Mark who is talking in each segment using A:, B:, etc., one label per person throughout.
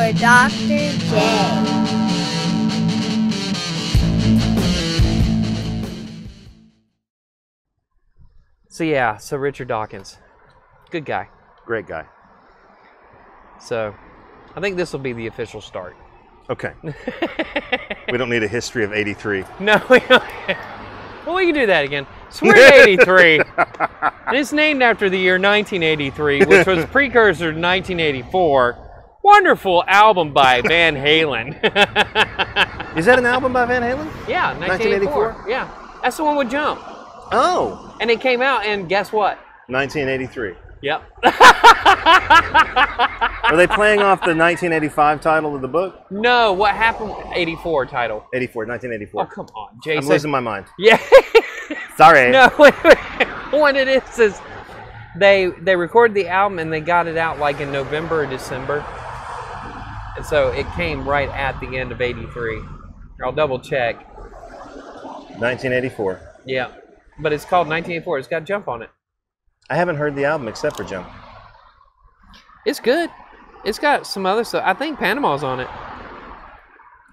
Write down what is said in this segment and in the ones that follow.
A: for Dr. J.
B: So Richard Dawkins, good guy.
C: Great guy.
B: So I think this will be the official start.
C: Okay. We don't need a history of 83.
B: No, we don't. Well, we can do that again. Swear 83. It's named after the year 1983, which was precursor to 1984. Wonderful album by Van Halen.
C: Is that an album by Van Halen?
B: Yeah, 1984. Yeah, that's the one with Jump.
C: Oh.
B: And it came out, and guess what?
C: 1983.
B: Yep.
C: Are they playing off the 1985 title of the book?
B: No, what happened? 84 title.
C: 1984.
B: Oh, come on, Jason.
C: I'm losing my mind.
B: Yeah.
C: Sorry.
B: No, what it is they recorded the album and they got it out like in November or December. And so it came right at the end of 83. I'll double check.
C: 1984.
B: Yeah. But it's called 1984. It's got Jump on it.
C: I haven't heard the album except for Jump.
B: It's good. It's got some other stuff. I think Panama's on it.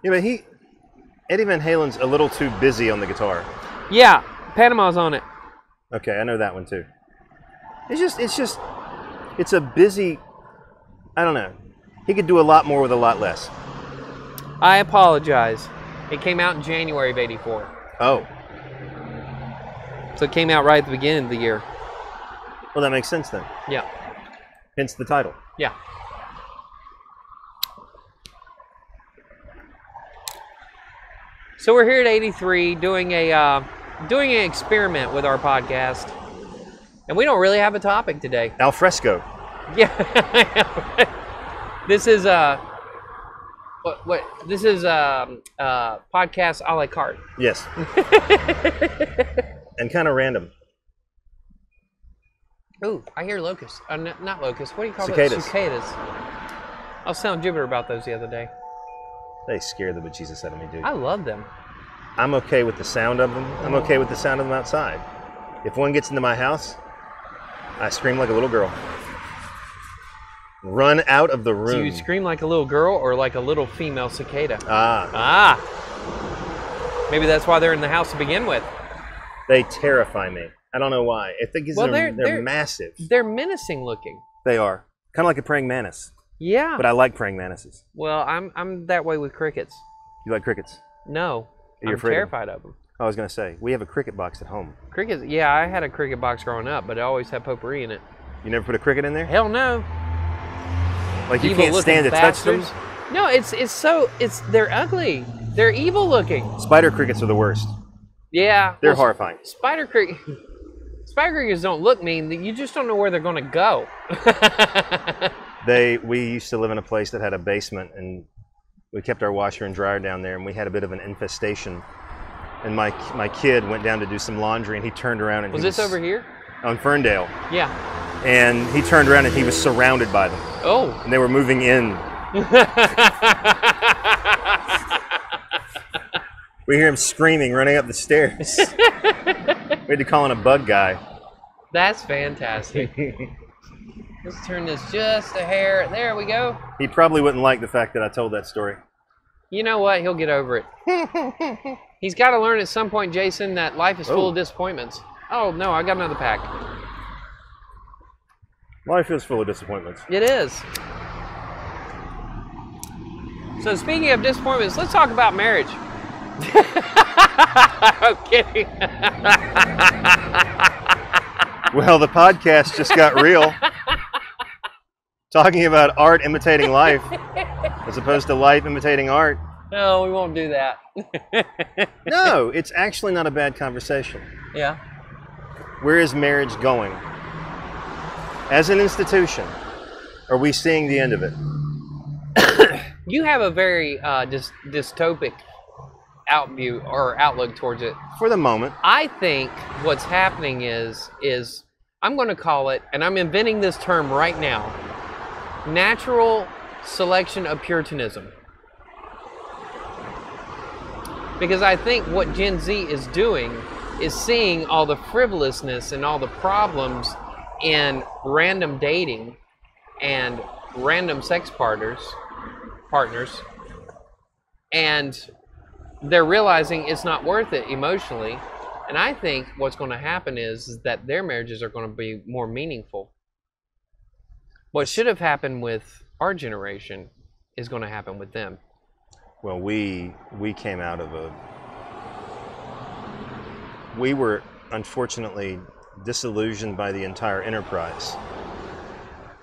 C: Yeah, but Eddie Van Halen's a little too busy on the guitar.
B: Yeah, Panama's on it.
C: Okay, I know that one too. It's a busy, I don't know. He could do a lot more with a lot less.
B: I apologize. It came out in January of 84.
C: Oh.
B: So it came out right at the beginning of the year.
C: Well, that makes sense then.
B: Yeah.
C: Hence the title.
B: Yeah. So we're here at 83 doing an experiment with our podcast, and we don't really have a topic today.
C: Al fresco.
B: Yeah. This is This is podcast a la carte.
C: Yes. And kind of random.
B: Ooh, I hear locusts. Not locusts. What do you call
C: Cicadas.
B: those? Cicadas. I was telling Jupiter about those the other day.
C: They scare the bejesus out of me, dude.
B: I love them.
C: I'm okay with the sound of them. I'm okay with the sound of them outside. If one gets into my house, I scream like a little girl. Run out of the room.
B: So you scream like a little girl or like a little female cicada?
C: Ah.
B: Maybe that's why they're in the house to begin with.
C: They terrify me. I don't know why. I think they're massive.
B: They're menacing looking.
C: They are. Kind of like a praying mantis.
B: Yeah.
C: But I like praying mantises.
B: Well, I'm that way with crickets.
C: You like crickets?
B: No.
C: You're
B: I'm terrified of them.
C: I was going to say, we have a cricket box at home.
B: Crickets? Yeah, I had a cricket box growing up, but it always had potpourri in it.
C: You never put a cricket in there?
B: Hell no.
C: Like you can't stand to touch them?
B: No, they're ugly. They're evil looking.
C: Spider crickets are the worst.
B: Yeah.
C: They're horrifying.
B: Spider crickets don't look mean. You just don't know where they're going to go.
C: We used to live in a place that had a basement, and we kept our washer and dryer down there, and we had a bit of an infestation. And my kid went down to do some laundry, and he turned around and
B: was this over here?
C: On Ferndale.
B: Yeah.
C: And he turned around and he was surrounded by them.
B: Oh.
C: And they were moving in. We hear him screaming, running up the stairs. We had to call in a bug guy.
B: That's fantastic. Let's turn this just a hair. There we go.
C: He probably wouldn't like the fact that I told that story.
B: You know what? He'll get over it. He's got to learn at some point, Jason, that life is full of disappointments. Oh, no, I got another pack.
C: Life is full of disappointments.
B: It is. So speaking of disappointments, let's talk about marriage. I'm kidding.
C: Well, the podcast just got real. Talking about art imitating life as opposed to life imitating art.
B: No, we won't do that.
C: No, it's actually not a bad conversation.
B: Yeah.
C: Where is marriage going? As an institution, are we seeing the end of it?
B: You have a very dystopic outlook towards it.
C: For the moment.
B: I think what's happening is I'm going to call it, and I'm inventing this term right now, natural selection of Puritanism. Because I think what Gen Z is doing is seeing all the frivolousness and all the problems in random dating and random sex partners partners, and they're realizing it's not worth it emotionally. And I think what's going to happen is that their marriages are going to be more meaningful. What should have happened with our generation is going to happen with them.
C: Well, we came out of we were unfortunately disillusioned by the entire enterprise,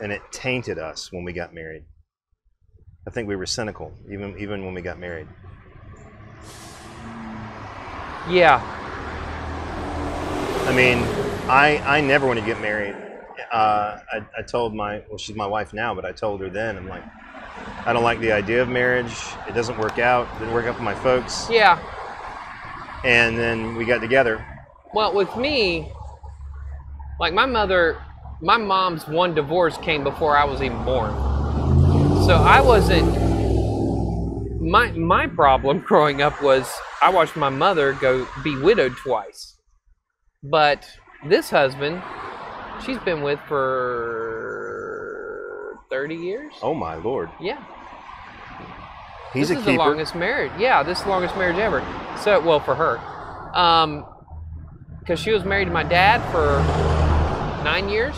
C: and it tainted us when we got married. I think we were cynical even when we got married.
B: Yeah.
C: I mean, I never want to get married. I told she's my wife now, but I told her then, I'm like, I don't like the idea of marriage. It doesn't work out. It didn't work out for my folks.
B: Yeah.
C: And then we got together.
B: Well, with me, like my mom's one divorce came before I was even born. So I wasn't, my problem growing up was I watched my mother be widowed twice. But this husband, she's been with for 30 years.
C: Oh my Lord.
B: Yeah.
C: He's a keeper.
B: This is the longest marriage. Yeah, this is the longest marriage ever. So, well, for her. Because she was married to my dad for 9 years.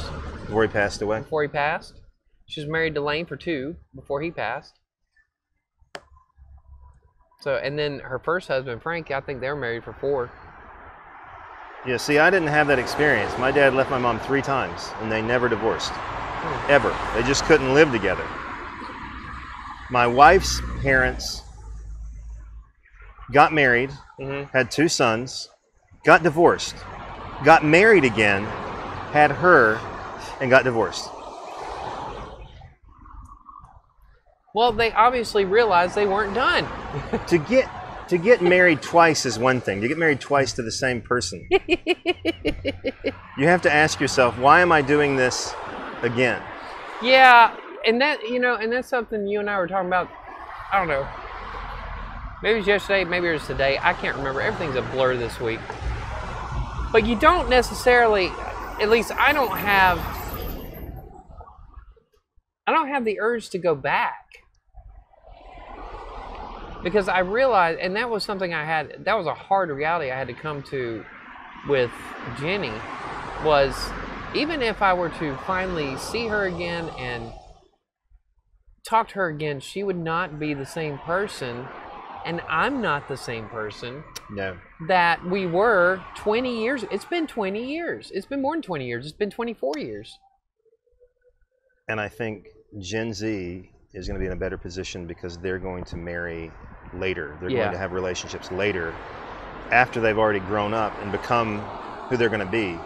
C: Before he passed away.
B: Before he passed. She was married to Lane for 2 before he passed. So, and then her first husband, Frank, I think they were married for 4.
C: Yeah, see, I didn't have that experience. My dad left my mom 3 times, and they never divorced. Ever. They just couldn't live together. My wife's parents got married, had 2 sons, got divorced, got married again, had her, and got divorced.
B: Well, they obviously realized they weren't done.
C: To get married twice is one thing. To get married twice to the same person. You have to ask yourself, why am I doing this again?
B: Yeah, and that's something you and I were talking about. I don't know. Maybe it was yesterday, maybe it was today. I can't remember. Everything's a blur this week. But you don't necessarily, at least I don't have the urge to go back. Because I realized, and that was something that was a hard reality I had to come to with Jenny, was even if I were to finally see her again and talk to her again, she would not be the same person, and I'm not the same person that we were 20 years. It's been 20 years. It's been more than 20 years. It's been 24 years.
C: And I think Gen Z is going to be in a better position because they're going to marry later. They're going to have relationships later after they've already grown up and become who they're going to be.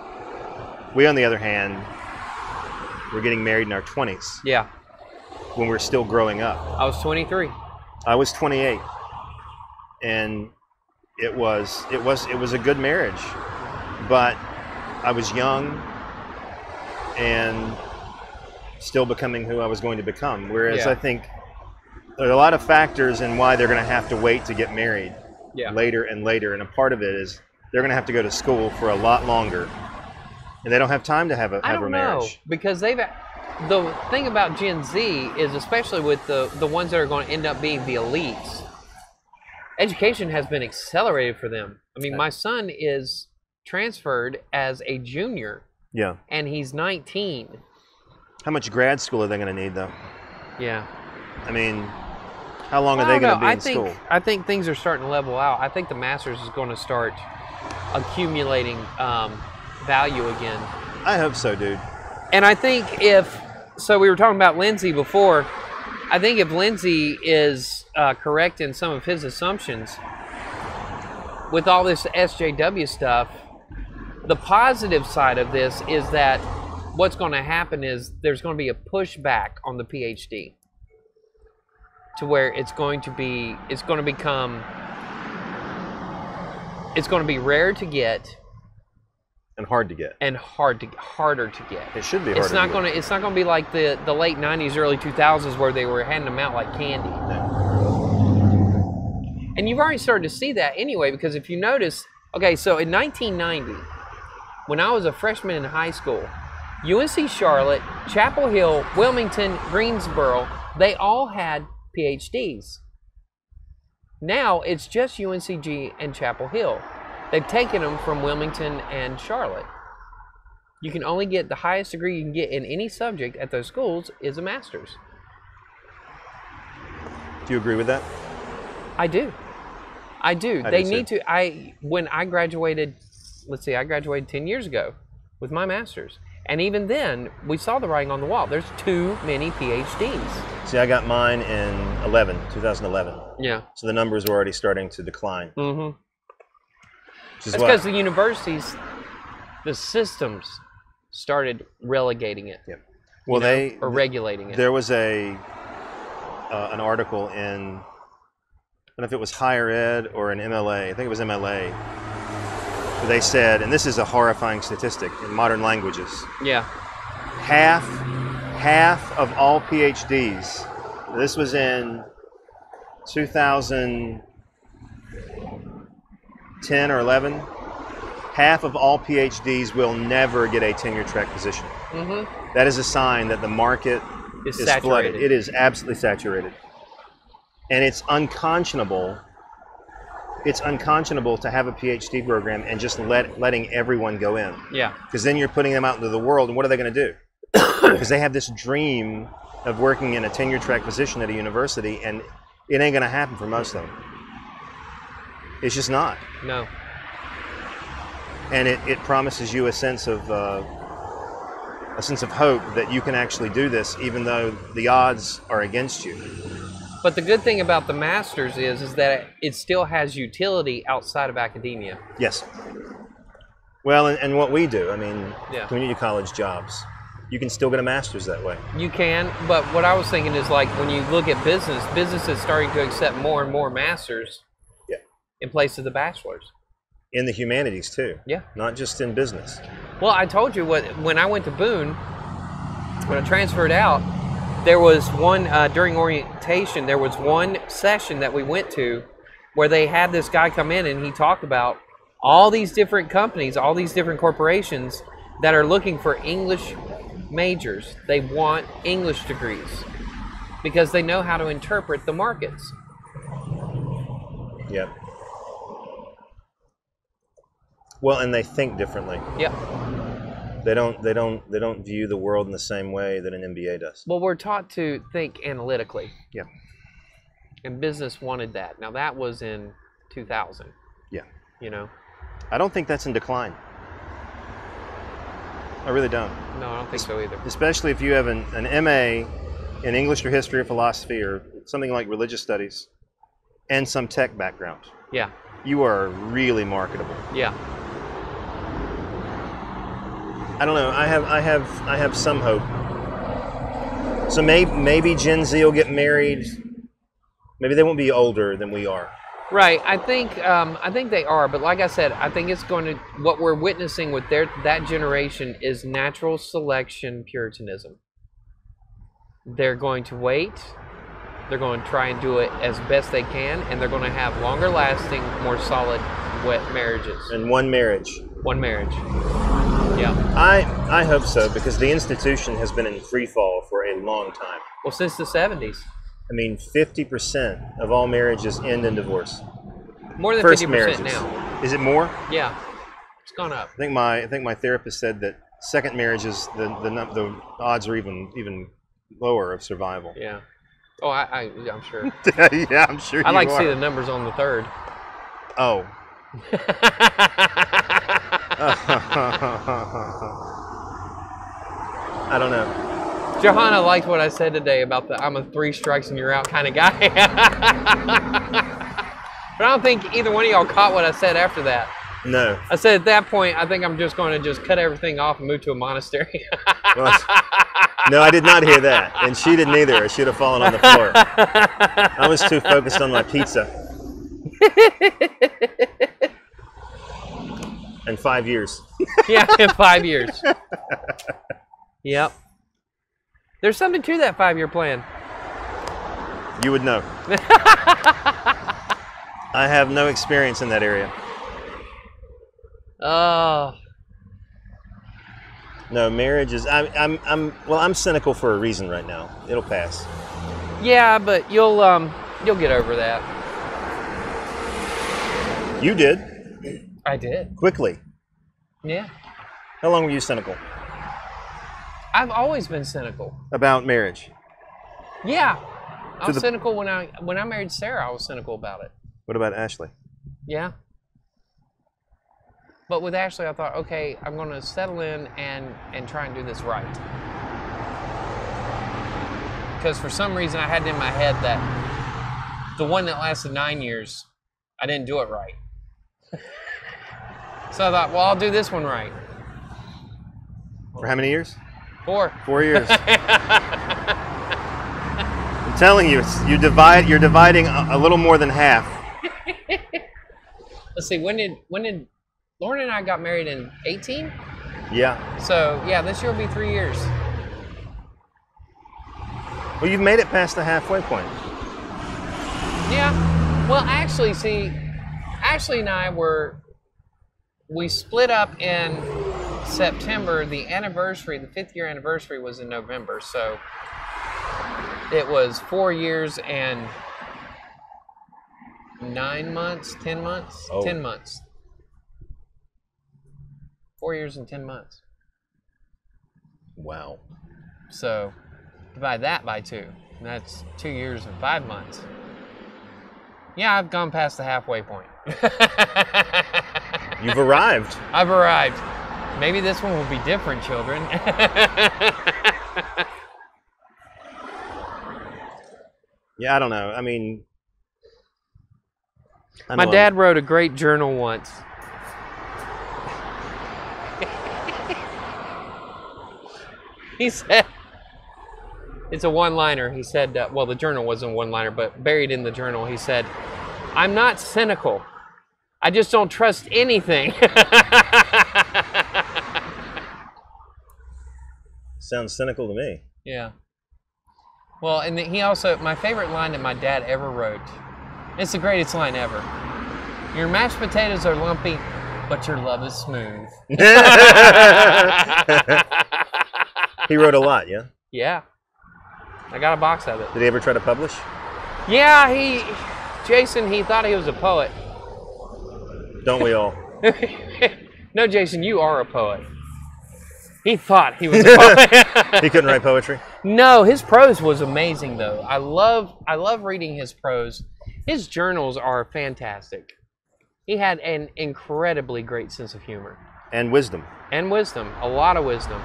C: We, on the other hand, we're getting married in our 20s.
B: Yeah.
C: When we're still growing up.
B: I was 23.
C: I was 28. And it was a good marriage. But I was young and still becoming who I was going to become. Whereas I think there are a lot of factors in why they're going to have to wait to get married later and later. And a part of it is they're going to have to go to school for a lot longer. And they don't have time to have a marriage. I don't know,
B: because the thing about Gen Z is, especially with the ones that are going to end up being the elites, education has been accelerated for them. I mean, my son is transferred as a junior.
C: Yeah.
B: And he's 19.
C: How much grad school are they going to need, though?
B: Yeah.
C: I mean, how long are they going to be in school?
B: I think things are starting to level out. I think the master's is going to start accumulating value again.
C: I hope so, dude.
B: And I think so we were talking about Lindsay before. I think if Lindsay is correct in some of his assumptions, with all this SJW stuff, the positive side of this is that what's going to happen is there's going to be a pushback on the PhD to where it's going to be rare to get
C: and hard to get
B: harder to get.
C: It should be harder.
B: It's not going to be like the late 90s, early 2000s where they were handing them out like candy. And you've already started to see that anyway, because if you notice, okay, so in 1990, when I was a freshman in high school, UNC Charlotte, Chapel Hill, Wilmington, Greensboro, they all had PhDs. Now it's just UNCG and Chapel Hill. They've taken them from Wilmington and Charlotte. You can only get the highest degree you can get in any subject at those schools is a master's.
C: Do you agree with that?
B: I do. They need to. When I graduated, I graduated 10 years ago with my master's. And even then, we saw the writing on the wall. There's too many PhDs.
C: See, I got mine in 2011.
B: Yeah.
C: So the numbers were already starting to decline.
B: Mm-hmm. That's because the universities, the systems started relegating it.
C: Yeah. Well,
B: or regulating it.
C: There was an article in, I don't know if it was Higher Ed or an MLA. I think it was MLA. Where they said, and this is a horrifying statistic in modern languages.
B: Yeah.
C: Half of all PhDs. This was in 2010 or 11. Half of all PhDs will never get a tenure track position.
B: Mm-hmm.
C: That is a sign that the market is flooded. It is absolutely saturated. And it's unconscionable. It's unconscionable to have a PhD program and just letting everyone go in.
B: Yeah.
C: Because then you're putting them out into the world, and what are they going to do? Because they have this dream of working in a tenure track position at a university, and it ain't going to happen for most of them. It's just not.
B: No.
C: And it promises you a sense of hope that you can actually do this, even though the odds are against you.
B: But the good thing about the master's is that it still has utility outside of academia.
C: Yes. Well, and what we do,
B: yeah.
C: Community college jobs, you can still get a master's that way.
B: You can, but what I was thinking is like when you look at business is starting to accept more and more masters.
C: Yeah.
B: In place of the bachelor's.
C: In the humanities too.
B: Yeah.
C: Not just in business.
B: Well, I told you when I went to Boone, when I transferred out, there was one, during orientation, there was one session that we went to where they had this guy come in and he talked about all these different companies, all these different corporations that are looking for English majors. They want English degrees because they know how to interpret the markets.
C: Yep. Well, and they think differently.
B: Yep.
C: They don't view the world in the same way that an MBA does.
B: Well, we're taught to think analytically.
C: Yeah.
B: And business wanted that. Now that was in 2000.
C: Yeah.
B: You know.
C: I don't think that's in decline. I really don't.
B: No, I don't think so either.
C: Especially if you have an MA in English or history or philosophy or something like religious studies and some tech background.
B: Yeah.
C: You are really marketable.
B: Yeah.
C: I don't know. I have some hope. So maybe Gen Z will get married. Maybe they won't be older than we are.
B: Right. I think they are, but like I said, I think it's going to what we're witnessing with that generation is natural selection Puritanism. They're going to wait. They're going to try and do it as best they can, and they're going to have longer lasting, more solid marriages. And
C: one marriage.
B: One marriage. Yeah.
C: I hope so, because the institution has been in free fall for a long time.
B: Well, since the 70s.
C: 50% of all marriages end in divorce.
B: More than
C: First
B: 50%
C: marriages.
B: now.
C: Is it more?
B: Yeah. It's gone up.
C: I think my therapist said that second marriages, the odds are even lower of survival.
B: Yeah. Oh, I'm sure.
C: Yeah, I'm sure.
B: I like to see the numbers on the third.
C: Oh. I don't know.
B: Johanna liked what I said today about I'm a 3 strikes and you're out kind of guy. But I don't think either one of y'all caught what I said after that.
C: No.
B: I said at that point, I think I'm just going to cut everything off and move to a monastery.
C: Well, no, I did not hear that. And she didn't either. I should have fallen on the floor. I was too focused on my pizza. In 5 years.
B: Yeah, in 5 years. Yep. There's something to that 5-year plan.
C: You would know. I have no experience in that area.
B: Oh.
C: No, marriage is. I'm cynical for a reason right now. It'll pass.
B: Yeah, but you'll get over that.
C: You did.
B: I did.
C: Quickly.
B: Yeah.
C: How long were you cynical?
B: I've always been cynical.
C: About marriage?
B: Yeah. I was cynical when I married Sarah. I was cynical about it.
C: What about Ashley?
B: Yeah. But with Ashley, I thought, okay, I'm going to settle in and try and do this right. Because for some reason, I had it in my head that the one that lasted 9 years, I didn't do it right. So I thought, well, I'll do this one right.
C: For how many years?
B: 4.
C: 4 years. I'm telling you, you're dividing a little more than half.
B: Let's see, when did Lauren and I got married in 18?
C: Yeah.
B: So yeah, this year will be 3 years.
C: Well, you've made it past the halfway point.
B: Yeah. Well, actually, see, Ashley and I we split up in September. The anniversary, the 5th year anniversary was in November. So it was 4 years and 9 months, 10 months,
C: Oh.
B: 10 months. 4 years and 10 months.
C: Wow.
B: So divide that by 2. And that's 2 years and 5 months. Yeah, I've gone past the halfway point.
C: You've arrived.
B: I've arrived. Maybe this one will be different, children.
C: Yeah, I don't know. I mean,
B: My dad wrote a great journal once. He said, it's a one-liner. He said, well, the journal wasn't a one-liner, but buried in the journal, he said, I'm not cynical. I just don't trust anything.
C: Sounds cynical to me.
B: Yeah. Well, and he also, my favorite line that my dad ever wrote, it's the greatest line ever. Your mashed potatoes are lumpy, but your love is smooth.
C: He wrote a lot, yeah?
B: Yeah. I got a box of it.
C: Did he ever try to publish?
B: Yeah, Jason, he thought he was a poet.
C: Don't we all?
B: No, Jason, you are a poet. He thought he was a poet.
C: He couldn't write poetry?
B: No, his prose was amazing, though. I love reading his prose. His journals are fantastic. He had an incredibly great sense of humor.
C: And wisdom.
B: And wisdom, a lot of wisdom.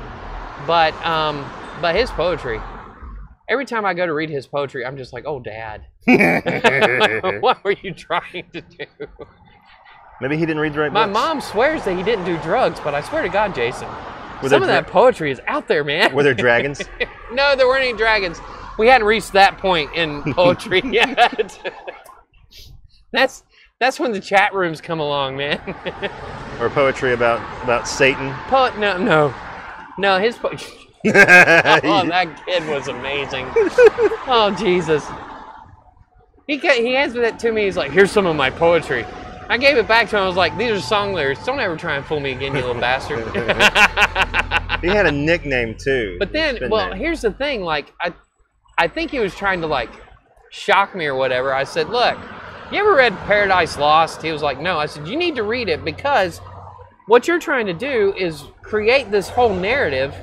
B: But his poetry, every time I go to read his poetry, I'm just like, oh, Dad. What were you trying to do?
C: Maybe he didn't read the right
B: My
C: books.
B: mom swears that he didn't do drugs, but I swear to God, Jason, some of that poetry is out there, man.
C: Were there dragons?
B: No, there weren't any dragons. We hadn't reached that point in poetry yet. That's when the chat rooms come along, man.
C: Or poetry about Satan?
B: No, his poetry. Oh, that kid was amazing. Oh, Jesus. He hands that to me. He's like, here's some of my poetry. I gave it back to him. I was like, these are song lyrics. Don't ever try and fool me again, you little bastard.
C: He had a nickname, too.
B: But then, well, here's the thing. Like, I think he was trying to, like, shock me or whatever. I said, look, you ever read Paradise Lost? He was like, no. I said, you need to read it because what you're trying to do is create this whole narrative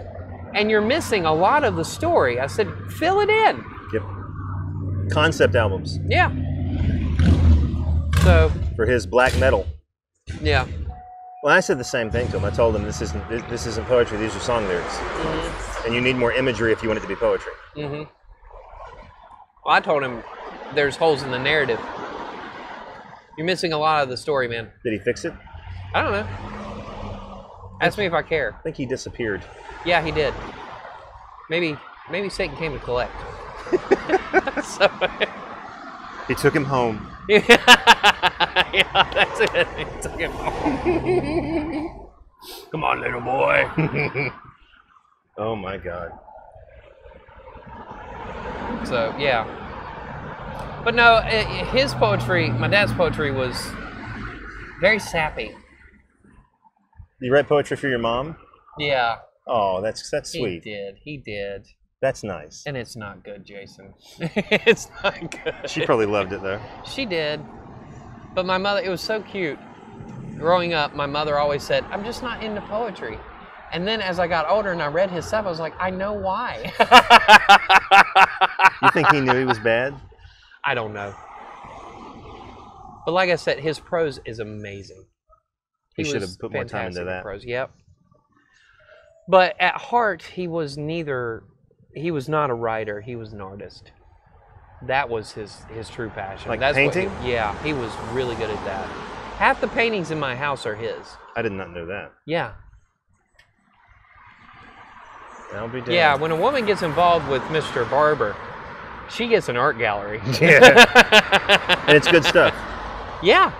B: and you're missing a lot of the story. I said, fill it in.
C: Yep. Concept albums.
B: Yeah. So.
C: For his black metal.
B: Yeah.
C: Well, I said the same thing to him. I told him this isn't poetry. These are song lyrics. Mm-hmm. And you need more imagery if you want it to be poetry.
B: Mm-hmm. Well, I told him there's holes in the narrative. You're missing a lot of the story, man.
C: Did he fix it?
B: I don't know. Ask me if I care.
C: I think he disappeared.
B: Yeah, he did. Maybe Satan came to collect. So,
C: he took him home.
B: Yeah, that's it. He took him home. Come on, little boy.
C: Oh my God.
B: So, yeah. But no, his poetry, my dad's poetry was very sappy.
C: You write poetry for your mom?
B: Yeah.
C: Oh, that's sweet.
B: He did.
C: That's nice.
B: And it's not good, Jason. It's not good.
C: She probably loved it though.
B: She did. But my mother, it was so cute. Growing up, my mother always said, I'm just not into poetry. And then as I got older and I read his stuff, I was like, I know why.
C: You think he knew he was bad?
B: I don't know. But like I said, his prose is amazing.
C: He should
B: was
C: have put more time into
B: fantastic
C: that.
B: in prose. Yep. But at heart, he was not a writer, he was an artist. That was his true passion.
C: Like
B: That's
C: painting?
B: Yeah, he was really good at that. Half the paintings in my house are his.
C: I did not know that.
B: Yeah.
C: I'll be damned.
B: Yeah, when a woman gets involved with Mr. Barber, she gets an art gallery.
C: Yeah. And it's good stuff.
B: Yeah.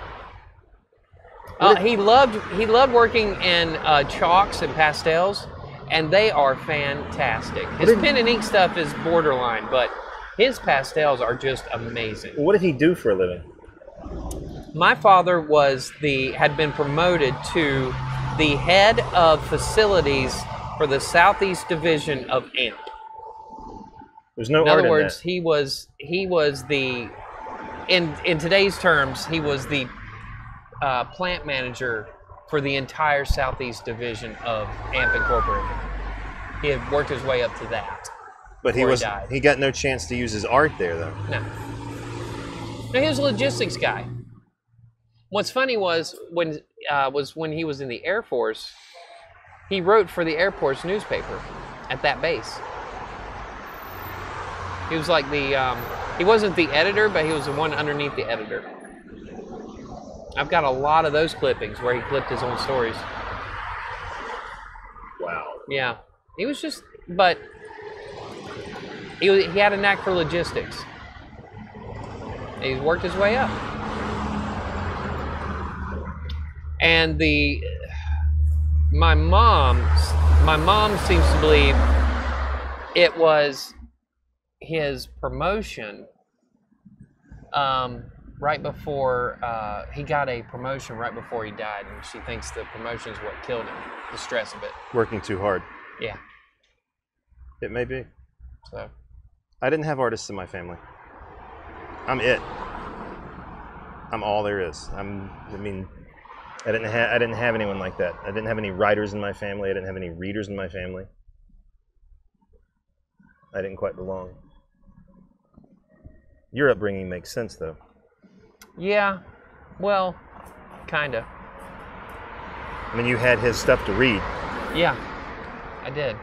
B: He loved working in chalks and pastels, and they are fantastic. His pen and ink stuff is borderline, but his pastels are just amazing.
C: What did he do for a living?
B: My father had been promoted to the head of facilities for the Southeast Division of AMP.
C: There's no
B: In
C: art
B: other
C: in
B: words,
C: that.
B: he was the in today's terms, he was the plant manager for the entire Southeast Division of AMP Incorporated. He had worked his way up to that.
C: But
B: he died.
C: He got no chance to use his art there though.
B: No. No, he was a logistics guy. What's funny was when he was in the Air Force, he wrote for the Air Force newspaper at that base. He was like he wasn't the editor, but he was the one underneath the editor. I've got a lot of those clippings where he clipped his own stories.
C: Wow.
B: Yeah, he was just, but he had a knack for logistics. He worked his way up. And my mom seems to believe it was his promotion right before he got a promotion right before he died, and she thinks the promotion is what killed him, the stress of it.
C: Working too hard.
B: Yeah.
C: It may be.
B: So
C: I didn't have artists in my family. I'm it. I'm all there is. I didn't have anyone like that. I didn't have any writers in my family. I didn't have any readers in my family. I didn't quite belong. Your upbringing makes sense, though.
B: yeah, well, kinda.
C: I mean, you had his stuff to read.
B: Yeah, I did.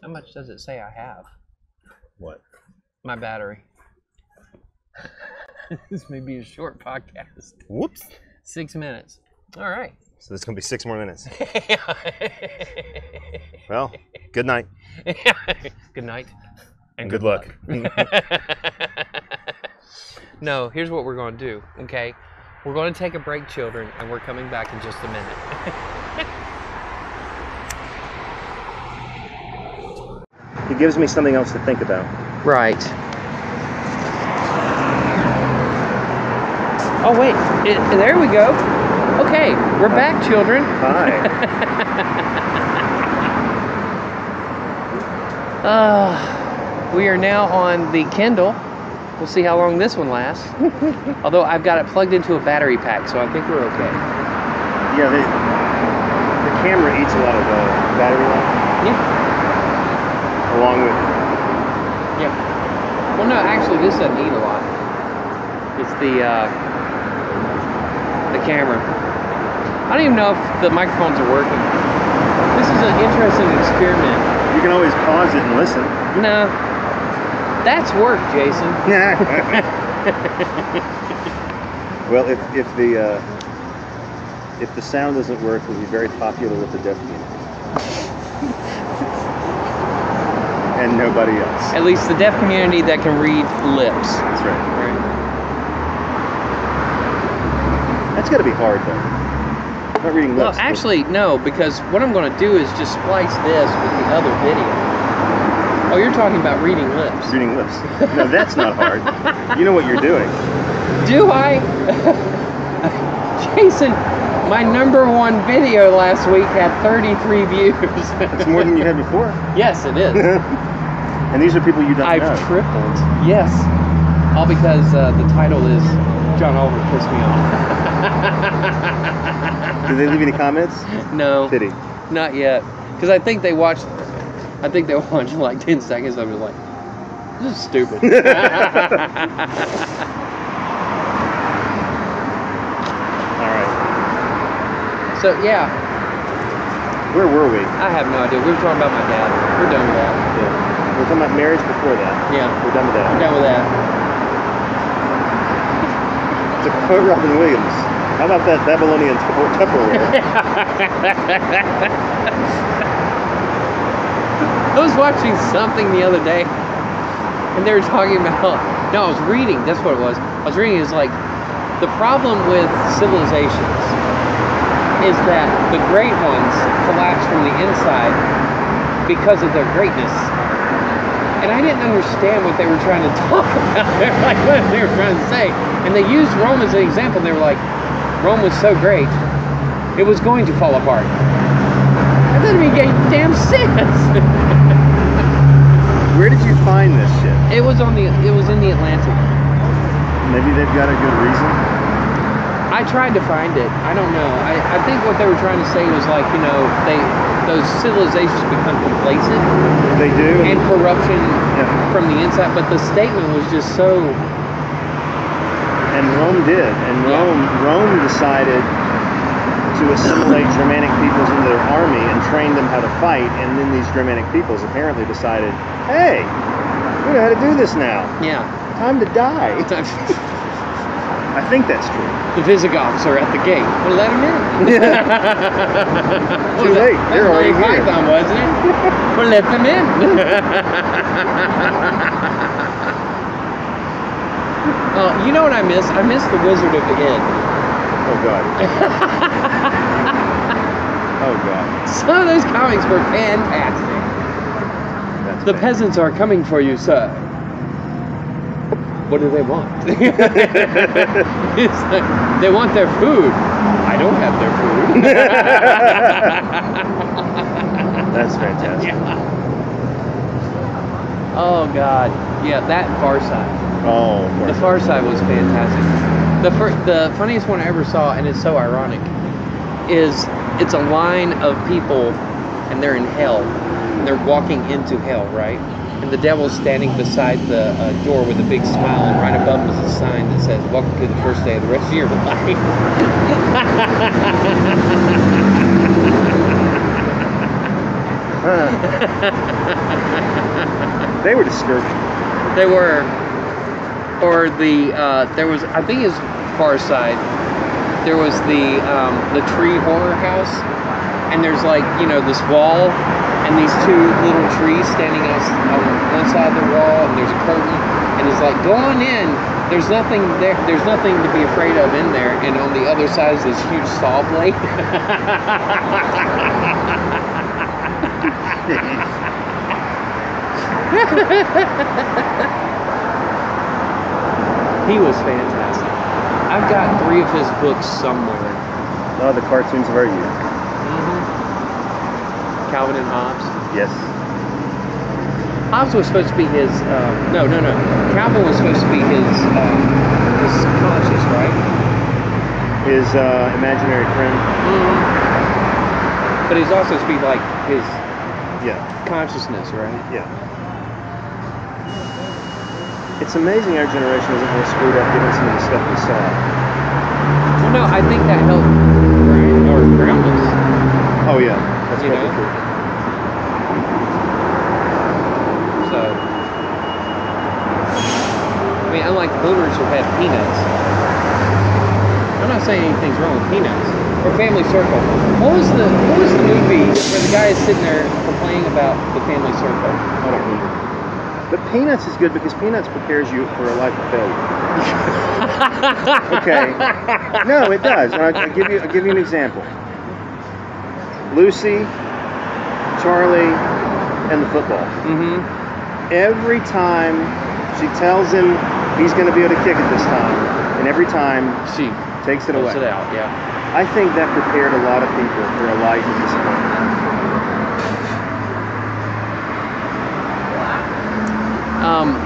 B: How much does it say I have?
C: What?
B: My battery. This may be a short podcast.
C: Whoops.
B: 6 minutes. All right.
C: So there's going to be 6 more minutes. Well, good night.
B: Good night.
C: And good luck.
B: No, here's what we're going to do, okay? We're going to take a break, children, and we're coming back in just a minute.
C: He gives me something else to think about.
B: Right. Oh, wait. There we go. Okay, we're back, children.
C: Hi.
B: We are now on the Kindle. We'll see how long this one lasts. Although I've got it plugged into a battery pack, so I think we're okay.
C: Yeah, the camera eats a lot of battery life.
B: Yeah.
C: Along with...
B: Yeah. Well, no, actually, this doesn't eat a lot. It's the camera. I don't even know if the microphones are working. This is an interesting experiment.
C: You can always pause it and listen.
B: No. That's work, Jason.
C: Well, if the sound doesn't work, we'll be very popular with the deaf community. And nobody else.
B: At least the deaf community that can read lips.
C: That's right.
B: Right.
C: That's got to be hard, though. Not reading
B: Well,
C: lips.
B: actually, no, because what I'm going to do is just splice this with the other video. Oh, you're talking about reading lips.
C: Reading lips. No, that's not hard. You know what you're doing.
B: Do I? Jason, My #1 video last week had 33 views.
C: It's more than you had before.
B: Yes, it is.
C: And these are people you don't know.
B: I've tripled. Yes. All because the title is John Oliver Pissed Me Off.
C: Did they leave any comments?
B: No.
C: Pity.
B: Not yet. Because I think they watched like 10 seconds. I was like, this is stupid.
C: Alright.
B: So, yeah.
C: Where were we?
B: I have no idea. We were talking about my dad. We're done with that.
C: Yeah. We were talking about marriage before that.
B: Yeah.
C: We're done with that.
B: We're done with that.
C: To quote Robin Williams, how about that Babylonian Tupperware?
B: I was watching something the other day, and they were talking about, no, I was reading, that's what it was. I was reading, it's like, the problem with civilizations is that the great ones collapse from the inside because of their greatness. And I didn't understand what they were trying to talk about. They're like, what they were trying to say. And they used Rome as an example. They were like, Rome was so great, it was going to fall apart. That doesn't make any damn sense.
C: Where did you find this shit?
B: It was in the Atlantic.
C: Maybe they've got a good reason.
B: I tried to find it. I don't know. I think what they were trying to say was like, you know, those civilizations become complacent.
C: They do.
B: And corruption from the inside. But the statement was just so.
C: And Rome did. And Rome decided to assimilate Germanic peoples into their army and train them how to fight. And then these Germanic peoples apparently decided, hey, we know how to do this now.
B: Yeah.
C: Time to die. I think that's true.
B: The Visigoths are at the gate. We'll let them in.
C: Too late. They're already here.
B: Python, wasn't it? We'll let them in. You know what I miss? I miss the Wizard of Id.
C: Oh God. Oh God.
B: Some of those comics were fantastic. The peasants are coming for you, sir. What do they want? It's like, they want their food. I don't have their food.
C: That's fantastic.
B: Yeah. Oh God. Yeah, that Far Side.
C: Oh.
B: The Far Side was fantastic. The funniest one I ever saw, and it's so ironic, is it's a line of people, and they're in hell. And they're walking into hell, right? And the devil's standing beside the door with a big smile, and right above him is a sign that says, "Welcome to the first day of the rest of your life."
C: They were disturbing.
B: They were. Or there was, I think it's Far Side. There was the tree horror house, and there's like, you know, this wall. And these two little trees standing on one side of the wall, and there's a curtain, and it's like, go on in. There's nothing there. There's nothing to be afraid of in there. And on the other side is this huge saw blade. He was fantastic. I've got 3 of his books somewhere.
C: Oh, the cartoons of our youth.
B: Calvin and Hobbes.
C: Yes.
B: Hobbes was supposed to be his. No. Calvin was supposed to be his conscience, right?
C: His imaginary friend.
B: But he's also supposed to be like his.
C: Yeah.
B: Consciousness, right?
C: Yeah. It's amazing our generation isn't more screwed up given some of the stuff we saw.
B: Well, no, I think that helped ground us.
C: Oh yeah. That's probably true.
B: So, I mean, unlike the boomers who had Peanuts, I'm not saying anything's wrong with Peanuts or Family Circle. What was the movie where the guy is sitting there complaining about the Family Circle?
C: I don't remember. But Peanuts is good because Peanuts prepares you for a life of failure. Okay. No, it does. I'll give you an example. Lucy, Charlie, and the football. Every time she tells him he's going to be able to kick it this time, and every time
B: she
C: takes it away.
B: It out, yeah.
C: I think that prepared a lot of people for a life of disappointment.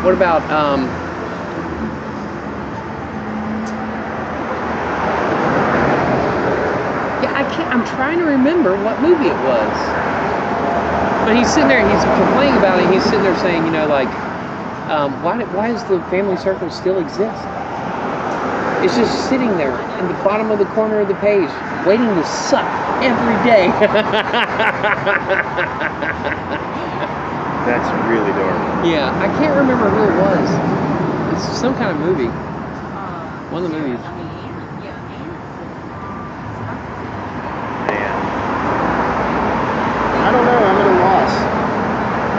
B: What about yeah, I'm trying to remember what movie it was. But he's sitting there and he's complaining about it. He's sitting there saying, you know, like, why does the family circle still exist? It's just sitting there in the bottom of the corner of the page, waiting to suck every day.
C: That's really dark.
B: Yeah, I can't remember who it was. It's some kind of movie. One of the movies.
C: Man, I don't know. I'm at a loss.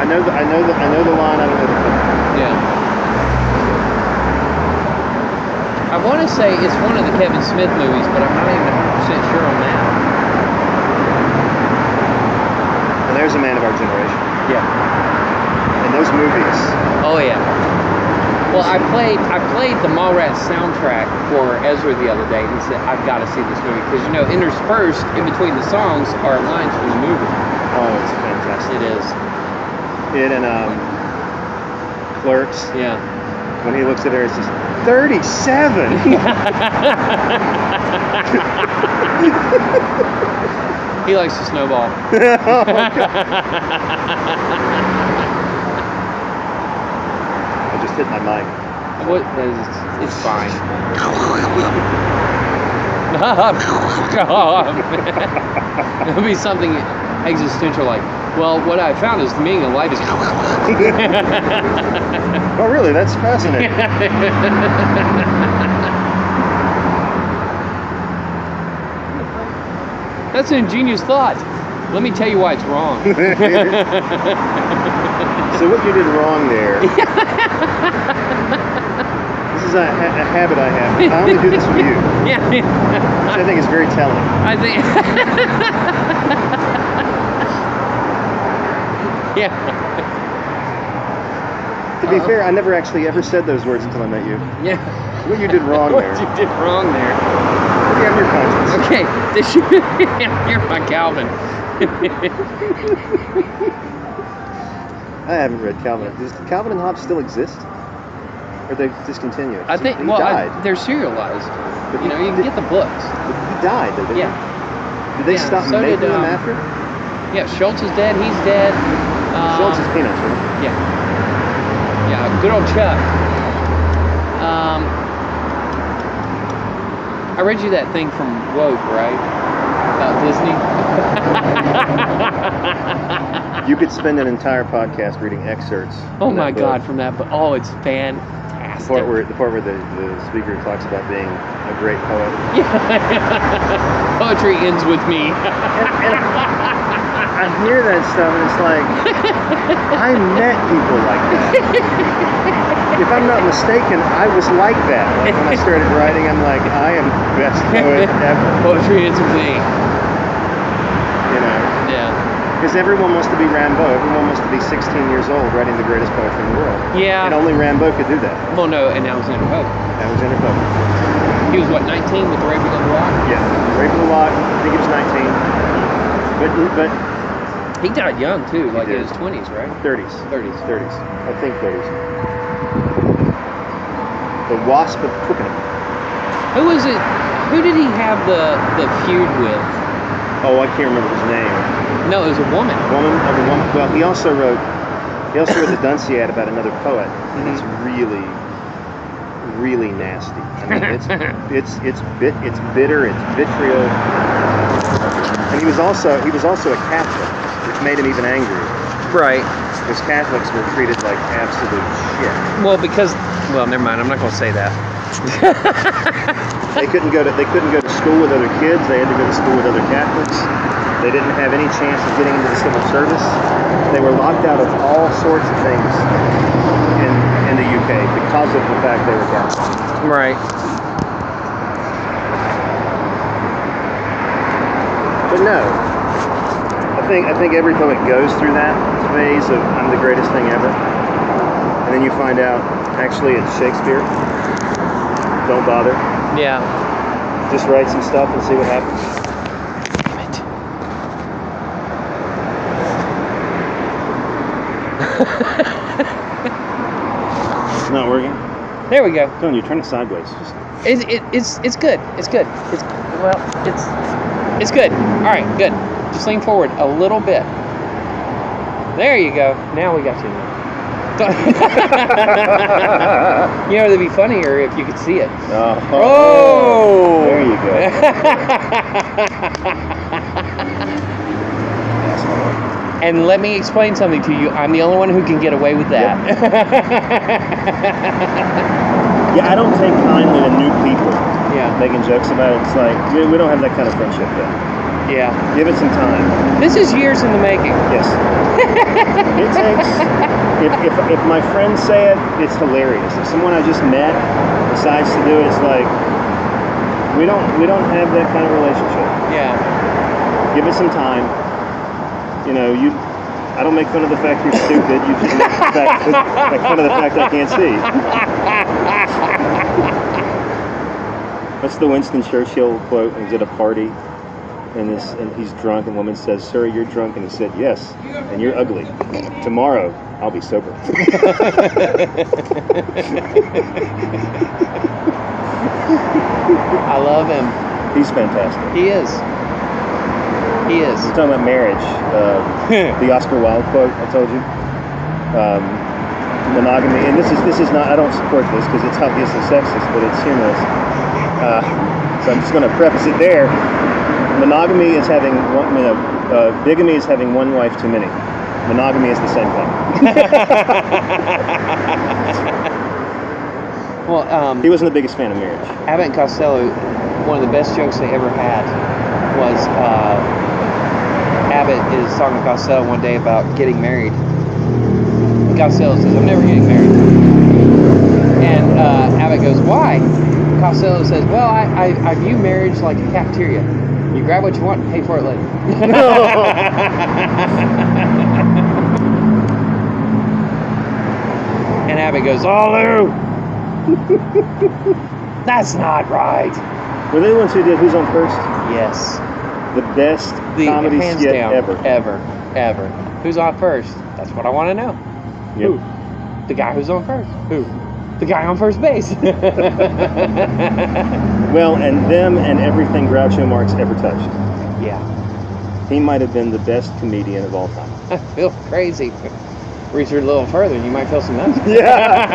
C: I know the line. I don't know the film.
B: Yeah. I want to say it's one of the Kevin Smith movies, but I'm not even 100% sure on that.
C: And there's a man of our generation.
B: Yeah.
C: And those movies.
B: Oh yeah. Well, I played the Mallrats soundtrack for Ezra the other day, and he said, "I've got to see this movie," because you know, interspersed in between the songs are lines from the movie.
C: Oh, it's fantastic.
B: It is.
C: It and Clerks.
B: Yeah.
C: When he looks at her, it's just 37.
B: He likes to snowball.
C: Oh, my God. I just hit my mic.
B: What? It's fine. It'll be something existential like, well, what I found is the meaning of life is...
C: Oh, really? That's fascinating.
B: That's an ingenious thought. Let me tell you why it's wrong.
C: So what you did wrong there... This is a habit I have. I only do this with you.
B: Yeah.
C: Which I think is very telling.
B: I think... Yeah.
C: To be fair, I never actually ever said those words until I met you.
B: Yeah.
C: What you did wrong there.
B: What you did wrong there.
C: What do you have in your conscience?
B: Okay, you're my Calvin.
C: I haven't read Calvin. Does Calvin and Hobbes still exist? Or they discontinued?
B: I think,
C: he
B: well,
C: died.
B: they're serialized.
C: But
B: You know, you can get the books.
C: But he died, didn't he?
B: Yeah.
C: Did they
B: Yeah,
C: stop
B: so
C: making
B: did,
C: them after?
B: Yeah, Schultz is dead, he's dead.
C: Schultz is Peanuts, right?
B: Yeah. Yeah, good old Chuck. I read you that thing from Woke, right? About Disney.
C: You could spend an entire podcast reading excerpts.
B: Oh
C: from
B: my
C: that
B: God,
C: book.
B: from that book. Oh, it's fantastic.
C: The part where the speaker talks about being a great poet.
B: Yeah. Poetry ends with me.
C: And I hear that stuff and it's like, I met people like that. If I'm not mistaken, I was like that. Like when I started writing, I'm like, I am the best poet ever.
B: Poetry ends with me.
C: You know?
B: Yeah.
C: Because everyone wants to be Rimbaud. Everyone wants to be 16 years old writing the greatest poetry in the world.
B: Yeah.
C: And only Rimbaud could do that.
B: Well, no, and Alexander Pope.
C: Alexander Pope.
B: He was, what, 19 with the Rape of the Lock?
C: Yeah. Rape of the Lock. I think he was 19. But
B: He died young, too, like in
C: did.
B: his 20s, right?
C: 30s.
B: 30s.
C: 30s. I think 30s. The Wasp of Twickenham.
B: Who was it? Who did he have the feud with?
C: Oh, I can't remember his name.
B: No, it was a woman.
C: Woman of a woman. Well, he also wrote the Dunciad about another poet, and it's really, really nasty. I mean, it's bitter, it's vitriol, and he was also a Catholic, which made him even angrier.
B: Right.
C: Because Catholics were treated like absolute shit.
B: Well, never mind. I'm not going to say that.
C: They couldn't go to school with other kids. They had to go to school with other Catholics. They didn't have any chance of getting into the civil service. They were locked out of all sorts of things in the UK because of the fact they were Catholic.
B: Right.
C: But no, I think every poet goes through that phase of I'm the greatest thing ever, and then you find out actually it's Shakespeare. Don't bother.
B: Yeah.
C: Just write some stuff and see what happens. It's not working.
B: There we go.
C: Don't you turn it sideways? Just...
B: It's good. It's good. It's good. All right, good. Just lean forward a little bit. There you go. Now we got you. You know, it'd be funnier if you could see it. Oh!
C: There you go.
B: And let me explain something to you. I'm the only one who can get away with that.
C: Yeah, I don't take kindly to new people making jokes about it. It's like, we don't have that kind of friendship yet.
B: Yeah.
C: Give it some time.
B: This is years in the making.
C: Yes. It takes, if my friends say it, it's hilarious. If someone I just met decides to do it, it's like, we don't have that kind of relationship.
B: Yeah.
C: Give it some time. You know, I don't make fun of the fact you're stupid. You just make fun of the fact I can't see. What's the Winston Churchill quote? He's at a party, and he's drunk, and a woman says, "Sir, you're drunk," and he said, "Yes, and you're ugly. Tomorrow, I'll be sober."
B: I love him.
C: He's fantastic.
B: He is. He is.
C: We're talking about marriage. The Oscar Wilde quote I told you. Monogamy, and this is not. I don't support this because it's obviously sexist, but it's humorous. So I'm just going to preface it there. Monogamy is having one. Bigamy is having one wife too many. Monogamy is the same thing.
B: Well,
C: he wasn't the biggest fan of marriage.
B: Abbott and Costello, one of the best jokes they ever had was Abbott is talking to Costello one day about getting married. And Costello says, "I'm never getting married." And Abbott goes, "Why?" Costello says, "Well, I view marriage like a cafeteria. You grab what you want and pay for it later." And Abbott goes, "Oh, Lou, that's not right."
C: Were they the ones who did Who's on First?
B: Yes.
C: The best comedy
B: hands
C: skit
B: down,
C: ever.
B: Ever. Who's on first? That's what I want to know.
C: Yep.
B: Who? The guy who's on first. Who? The guy on first base.
C: Well, and them and everything Groucho Marx ever touched.
B: Yeah.
C: He might have been the best comedian of all time.
B: I feel crazy. Research a little further and you might feel some nuts.
C: Yeah.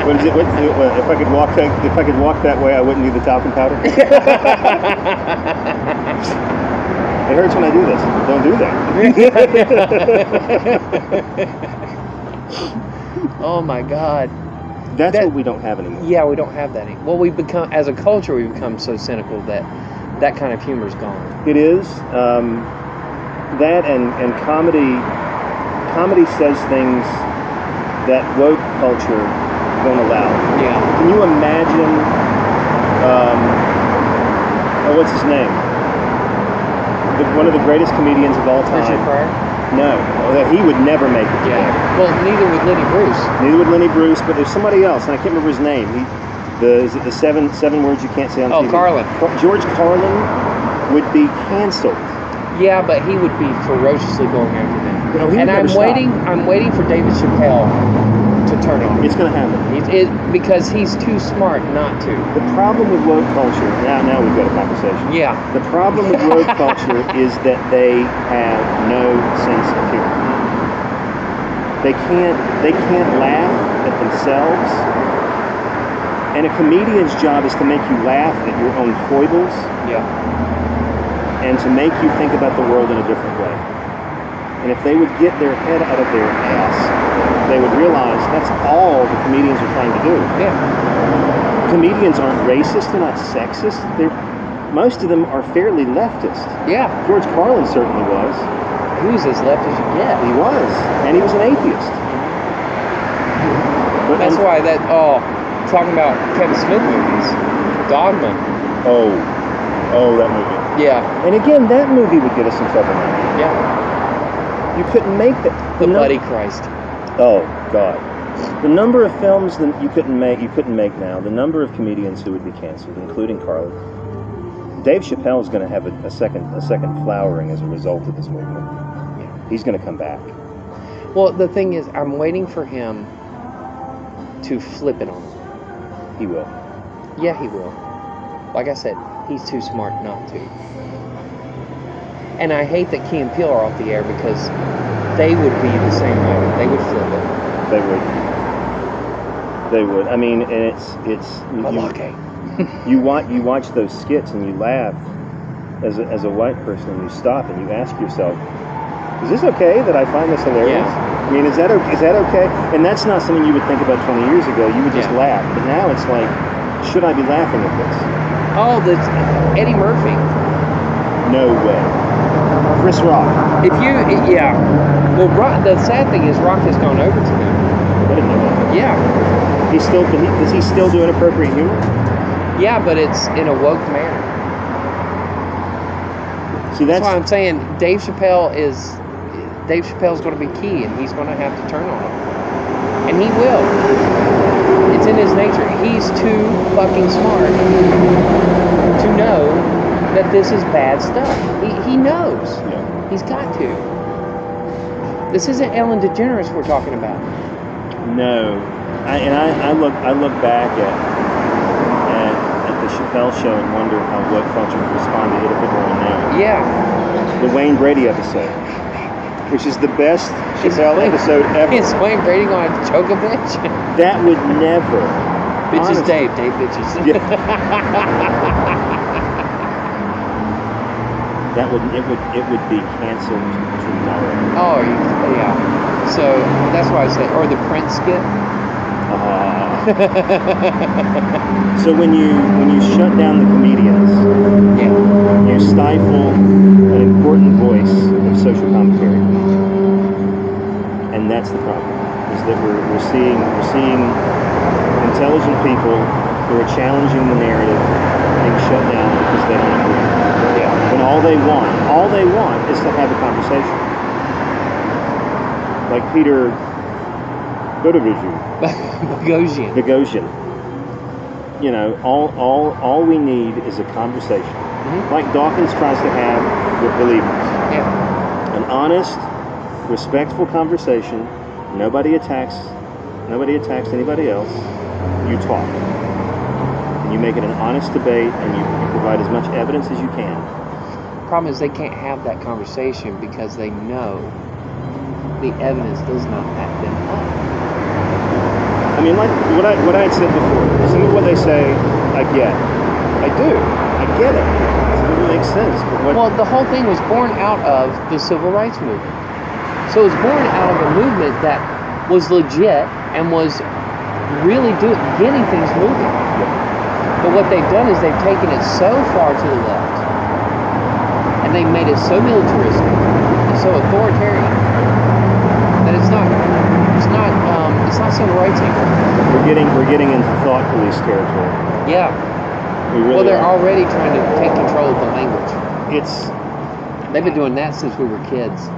C: What is it? What, if I could walk that way, I wouldn't need the talcum powder. It hurts when I do this. Don't do that.
B: Oh my God.
C: That's what we don't have anymore.
B: Yeah, we don't have that anymore. Well, we've become, as a culture, we've become so cynical that that kind of humor's gone.
C: It is. That and comedy says things that woke culture won't allow.
B: Yeah.
C: Can you imagine, what's his name? One of the greatest comedians of all time.
B: Richard Pryor?
C: No, he would never make it.
B: Yeah. Well, neither would Lenny Bruce.
C: Neither would Lenny Bruce, but there's somebody else, and I can't remember his name. Is it the seven words you can't say on TV?
B: Oh, Carlin.
C: George Carlin would be canceled.
B: Yeah, but he would be ferociously going after them.
C: No,
B: and I'm waiting for David Chappelle to turn on.
C: It's going to happen.
B: Because he's too smart not to.
C: The problem with woke culture, now we've got a conversation.
B: Yeah.
C: The problem with woke culture is that they have no sense of humor. They can't laugh at themselves. And a comedian's job is to make you laugh at your own foibles.
B: Yeah.
C: And to make you think about the world in a different way. And if they would get their head out of their ass, they would realize that's all the comedians are trying to do.
B: Yeah.
C: Comedians aren't racist, they're not sexist. Most of them are fairly leftist.
B: Yeah.
C: George Carlin certainly was.
B: He was as left as you get.
C: He was. And he was an atheist.
B: That's why talking about Kevin Smith movies, Dogma.
C: Oh, that movie.
B: Yeah.
C: And again, that movie would get us in trouble now.
B: Yeah.
C: You couldn't make that.
B: The Bloody Christ.
C: Oh, God.
D: The number of films that you couldn't make now. The number of comedians who would be canceled, including Carly. Dave Chappelle is going to have a second flowering as a result of this movement.
B: Yeah.
D: He's going to come back.
B: Well, the thing is, I'm waiting for him to flip it on him.
D: He will.
B: Yeah, he will. Like I said, he's too smart not to. And I hate that Key and Peele are off the air because they would be the same way. They would flip it.
D: They would. They would. I mean, and it's you watch those skits and you laugh as a white person, and you stop and you ask yourself, is this okay that I find this hilarious?
B: Yeah.
D: I mean, is that okay? And that's not something you would think about 20 years ago. You would just laugh. But now it's like, should I be laughing at this?
B: Oh, that's Eddie Murphy.
D: No way. Chris Rock.
B: Well, the sad thing is Rock has gone over to them.
D: I didn't know that.
B: Yeah.
D: Does he still do inappropriate humor?
B: Yeah, but it's in a woke manner.
D: See,
B: that's why I'm saying Dave Chappelle's going to be key, and he's going to have to turn on him. And he will. It's in his nature. He's too fucking smart to know that this is bad stuff. He knows.
D: Yeah.
B: He's got to. This isn't Ellen DeGeneres we're talking about.
D: No. I look back at the Chappelle show and wonder how woke culture would respond to it if it were on now.
B: Yeah.
D: The Wayne Brady episode, which is the best Chappelle episode ever.
B: Is Wayne Brady going to choke a bitch?
D: That would never.
B: Bitches
D: honestly.
B: Dave bitches.
D: Yeah. It would be canceled tomorrow.
B: Oh yeah. So that's why I say, or the Prince skit.
D: So when you shut down the comedians, you stifle an important voice of social commentary, and that's the problem. Is that we're seeing intelligent people who are challenging the narrative being shut down because they don't agree.
B: Yeah.
D: When all they want is to have a conversation, like Peter Boghossian. You know, all we need is a conversation, like Dawkins tries to have with believers.
B: Yeah.
D: An honest, respectful conversation. Nobody attacks anybody else. You talk, and you make it an honest debate, and you provide as much evidence as you can.
B: Problem is they can't have that conversation because they know the evidence does not back them up.
D: I mean, like what I had said before, some of what they say, I get. I do. I get it. It doesn't make sense. But
B: well, the whole thing was born out of the civil rights movement. So it was born out of a movement that was legit and was really getting things moving. But what they've done is they've taken it so far to the left, and they made it so militaristic and so authoritarian that it's not civil rights anymore.
D: We're getting into thought police territory.
B: Yeah.
D: We really
B: well, they're
D: are.
B: already trying to take control of the language. They've been doing that since we were kids.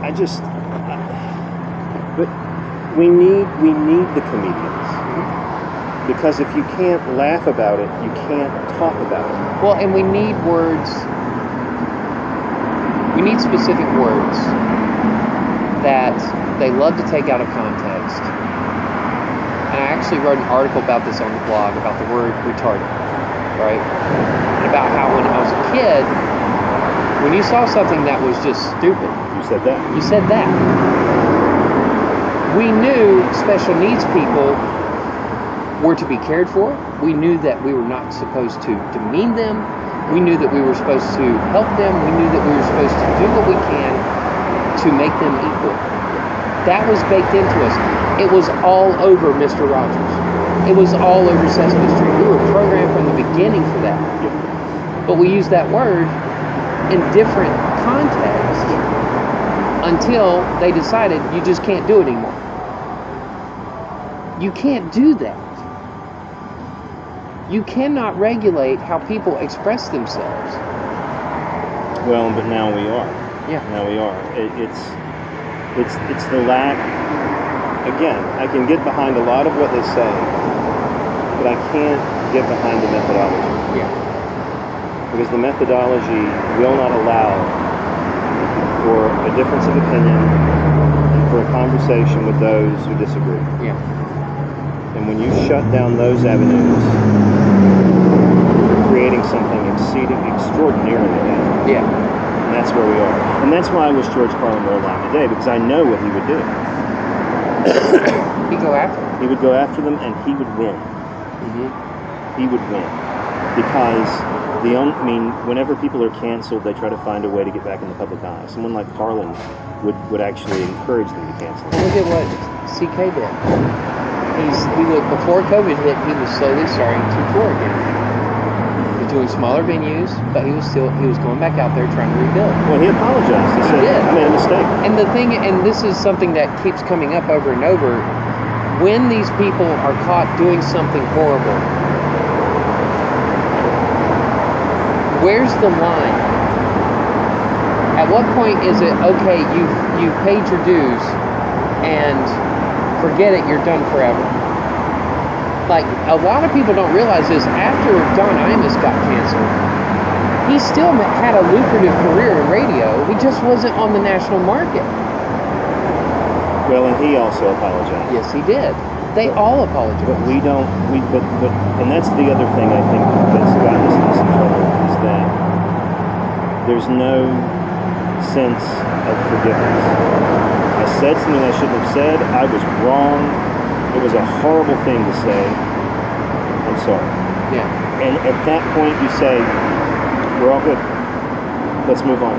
D: But we need the comedians, because if you can't laugh about it, you can't talk about it.
B: Well, and we need words. We need specific words that they love to take out of context. And I actually wrote an article about this on the blog about the word retarded, right? And about how when I was a kid, when you saw something that was just stupid,
D: you said that.
B: You said that. We knew special needs people were to be cared for. We knew that we were not supposed to demean them. We knew that we were supposed to help them. We knew that we were supposed to do what we can to make them equal. That was baked into us. It was all over Mr. Rogers. It was all over Sesame Street. We were programmed from the beginning for that. But we used that word in different contexts until they decided you just can't do it anymore. You can't do that. You cannot regulate how people express themselves.
D: Well, but now we are.
B: Yeah.
D: Now we are. It's the lack again, I can get behind a lot of what they say, but I can't get behind the methodology.
B: Yeah.
D: Because the methodology will not allow for a difference of opinion and for a conversation with those who disagree.
B: Yeah.
D: And when you shut down those avenues, you're creating something extraordinarily dangerous.
B: Yeah.
D: And that's where we are. And that's why I wish George Carlin were alive today, because I know what he would do.
B: He'd go after them.
D: He would go after them, and he would win. He would win. Because whenever people are canceled, they try to find a way to get back in the public eye. Someone like Carlin would actually encourage them to cancel.
B: Look at what CK did. He was, before COVID hit, he was slowly starting to tour again. He was doing smaller venues, but he was going back out there trying to rebuild.
D: Well, he apologized. He said,
B: did.
D: I made a mistake.
B: And the thing, and this is something that keeps coming up over and over, when these people are caught doing something horrible, where's the line? At what point is it, okay, you've paid your dues and forget it, you're done forever? Like, a lot of people don't realize this. After Don Imus got canceled, he still had a lucrative career in radio. He just wasn't on the national market.
D: Well, and he also apologized.
B: Yes, he did. They all apologized.
D: But we don't, and that's the other thing I think that's gotten us in some trouble, is that there's no sense of forgiveness. I said something I shouldn't have said. I was wrong. It was a horrible thing to say. I'm sorry.
B: Yeah.
D: And at that point you say, we're all good. Let's move on.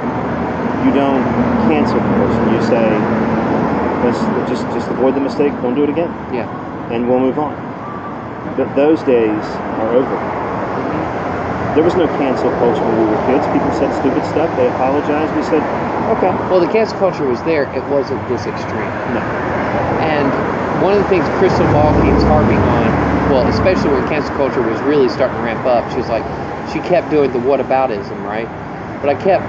D: You don't cancel the person. You say, let's just avoid the mistake. Don't do it again.
B: Yeah.
D: And we'll move on. But those days are over. There was no cancel culture when we were kids. People said stupid stuff. They apologized. We said, okay.
B: Well, the cancel culture was there. It wasn't this extreme.
D: No.
B: And one of the things Crystal Ball keeps harping on, well, especially when cancel culture was really starting to ramp up, she kept doing the whataboutism, right? But I kept,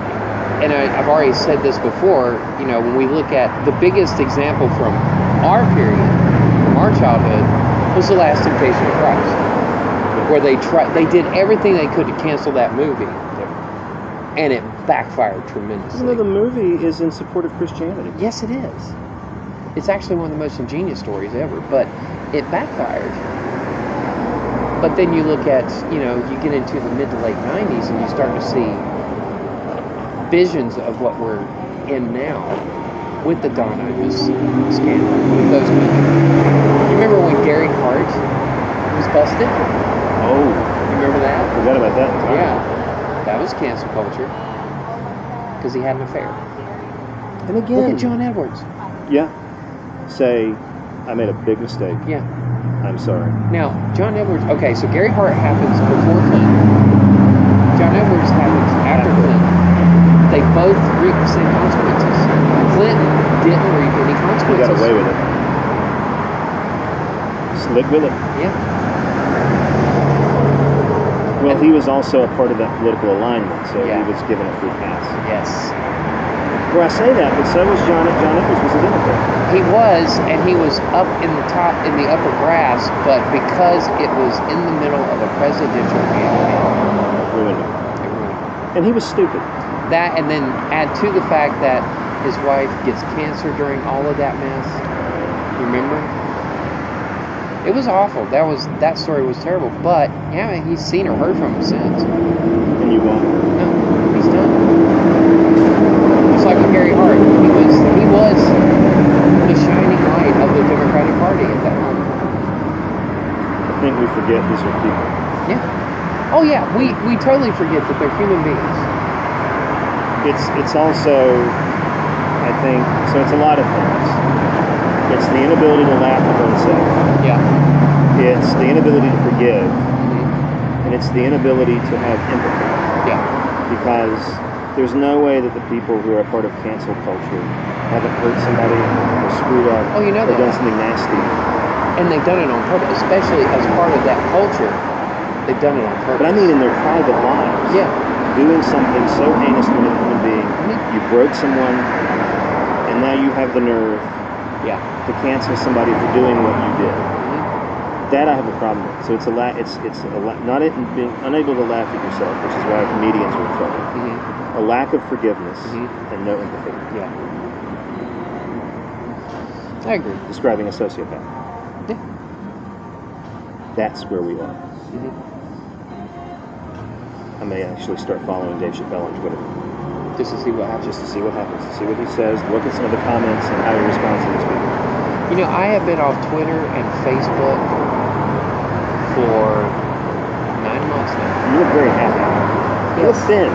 B: and I've already said this before, when we look at the biggest example from our period, from our childhood, was The Last Temptation of Christ, where they did everything they could to cancel that movie, and it backfired tremendously.
D: Even though the movie is in support of Christianity.
B: Yes, it is. It's actually one of the most ingenious stories ever, but it backfired. But then you look at, you get into the mid to late 90s and you start to see visions of what we're in now with the Don Imus scandal, with those movies. You remember when Gary Hart was busted?
D: Oh.
B: You remember that?
D: Forgot about that.
B: Yeah. That was cancel culture. Because he had an affair.
D: And again.
B: Look at John Edwards.
D: Yeah. Say, I made a big mistake.
B: Yeah.
D: I'm sorry.
B: Now, John Edwards, okay, so Gary Hart happens before Clinton. John Edwards happens after Clinton. They both reap the same consequences. Clinton didn't reap any
D: He
B: consequences.
D: got away with it. Slick with it.
B: Yeah.
D: Well, he was also a part of that political alignment, so
B: Yeah.
D: he was given a free pass.
B: Yes.
D: Well, I say that, but so was John Edwards was a Democrat.
B: He was, and he was up in the top, in the upper grass, but because it was in the middle of a presidential campaign,
D: Ruined him.
B: it ruined him.
D: And he was stupid.
B: That, and then add to the fact that his wife gets cancer during all of that mess. Remember? It was awful. That story was terrible. But yeah, he's seen or heard from him since.
D: And you won't.
B: No, he's done. Just like with Gary Hart, he was the shining light of the Democratic Party at that moment.
D: I think we forget these are people.
B: Yeah. Oh yeah, we totally forget that they're human beings.
D: It's also, I think, so it's a lot of things. It's the inability to laugh at oneself.
B: Yeah.
D: It's the inability to forgive.
B: Mm-hmm.
D: And it's the inability to have empathy.
B: Yeah.
D: Because there's no way that the people who are a part of cancel culture haven't hurt somebody or screwed up
B: Oh, you know
D: or
B: that.
D: done something nasty.
B: And they've done it on purpose, especially as part of that culture. They've done it on purpose.
D: But I mean in their private lives.
B: Yeah.
D: Doing something so heinous to another human being.
B: Mhm.
D: You broke someone, and now you have the nerve
B: Yeah.
D: to cancel somebody for doing what you did. That I have a problem with. So it's not it being unable to laugh at yourself, which is why comedians are in trouble. A lack of forgiveness and no empathy.
B: Yeah. I agree.
D: Describing a sociopath.
B: Yeah.
D: That's where we are. I may actually start following Dave Chappelle on Twitter.
B: Just to see what happens.
D: Just to see what happens, to see what he says, look at some of the comments and how he responds to these people.
B: You know, I have been off Twitter and Facebook for 9 months now.
D: You look very happy. You look thin.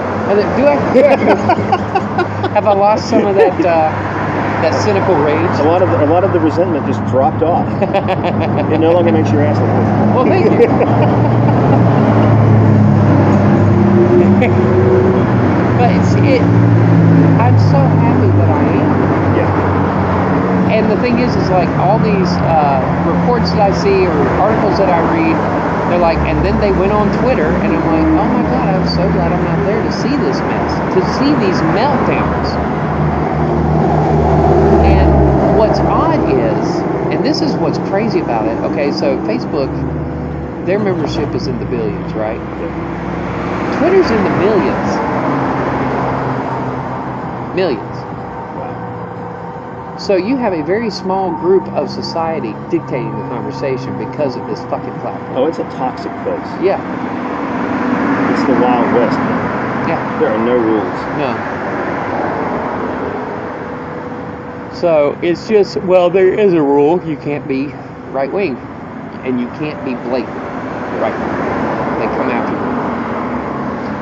B: Do I have I lost some of that that cynical rage?
D: A lot of the resentment just dropped off. It no longer makes your ass look good.
B: Well, thank you. But I'm so happy that I am.
D: Yeah.
B: And the thing is like all these reports that I see or articles that I read, they're like, and then they went on Twitter, and I'm like, oh my God, I'm so glad I'm not there to see this mess, to see these meltdowns. And what's odd is, and this is what's crazy about it, okay, so Facebook, their membership is in the billions, right? Twitter's in the millions. Millions. So you have a very small group of society dictating the conversation because of this fucking platform.
D: Oh, it's a toxic place.
B: Yeah.
D: It's the Wild West, man.
B: Yeah.
D: There are no rules.
B: No. So it's just, well, there is a rule. You can't be right wing, and you can't be blatant right wing. They come after you.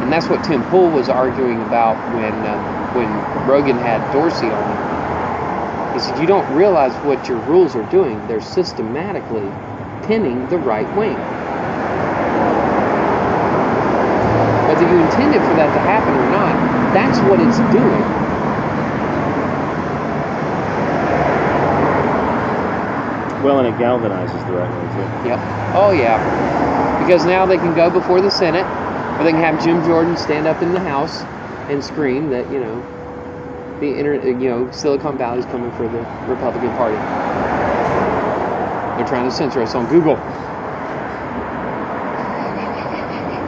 B: And that's what Tim Pool was arguing about when Rogan had Dorsey on. He said, you don't realize what your rules are doing. They're systematically pinning the right wing. Whether you intended for that to happen or not, that's what it's doing.
D: Well, and it galvanizes the right wing, too.
B: Yep. Oh, yeah. Because now they can go before the Senate, or they can have Jim Jordan stand up in the House and scream that, Silicon Valley's coming for the Republican Party. They're trying to censor us on Google.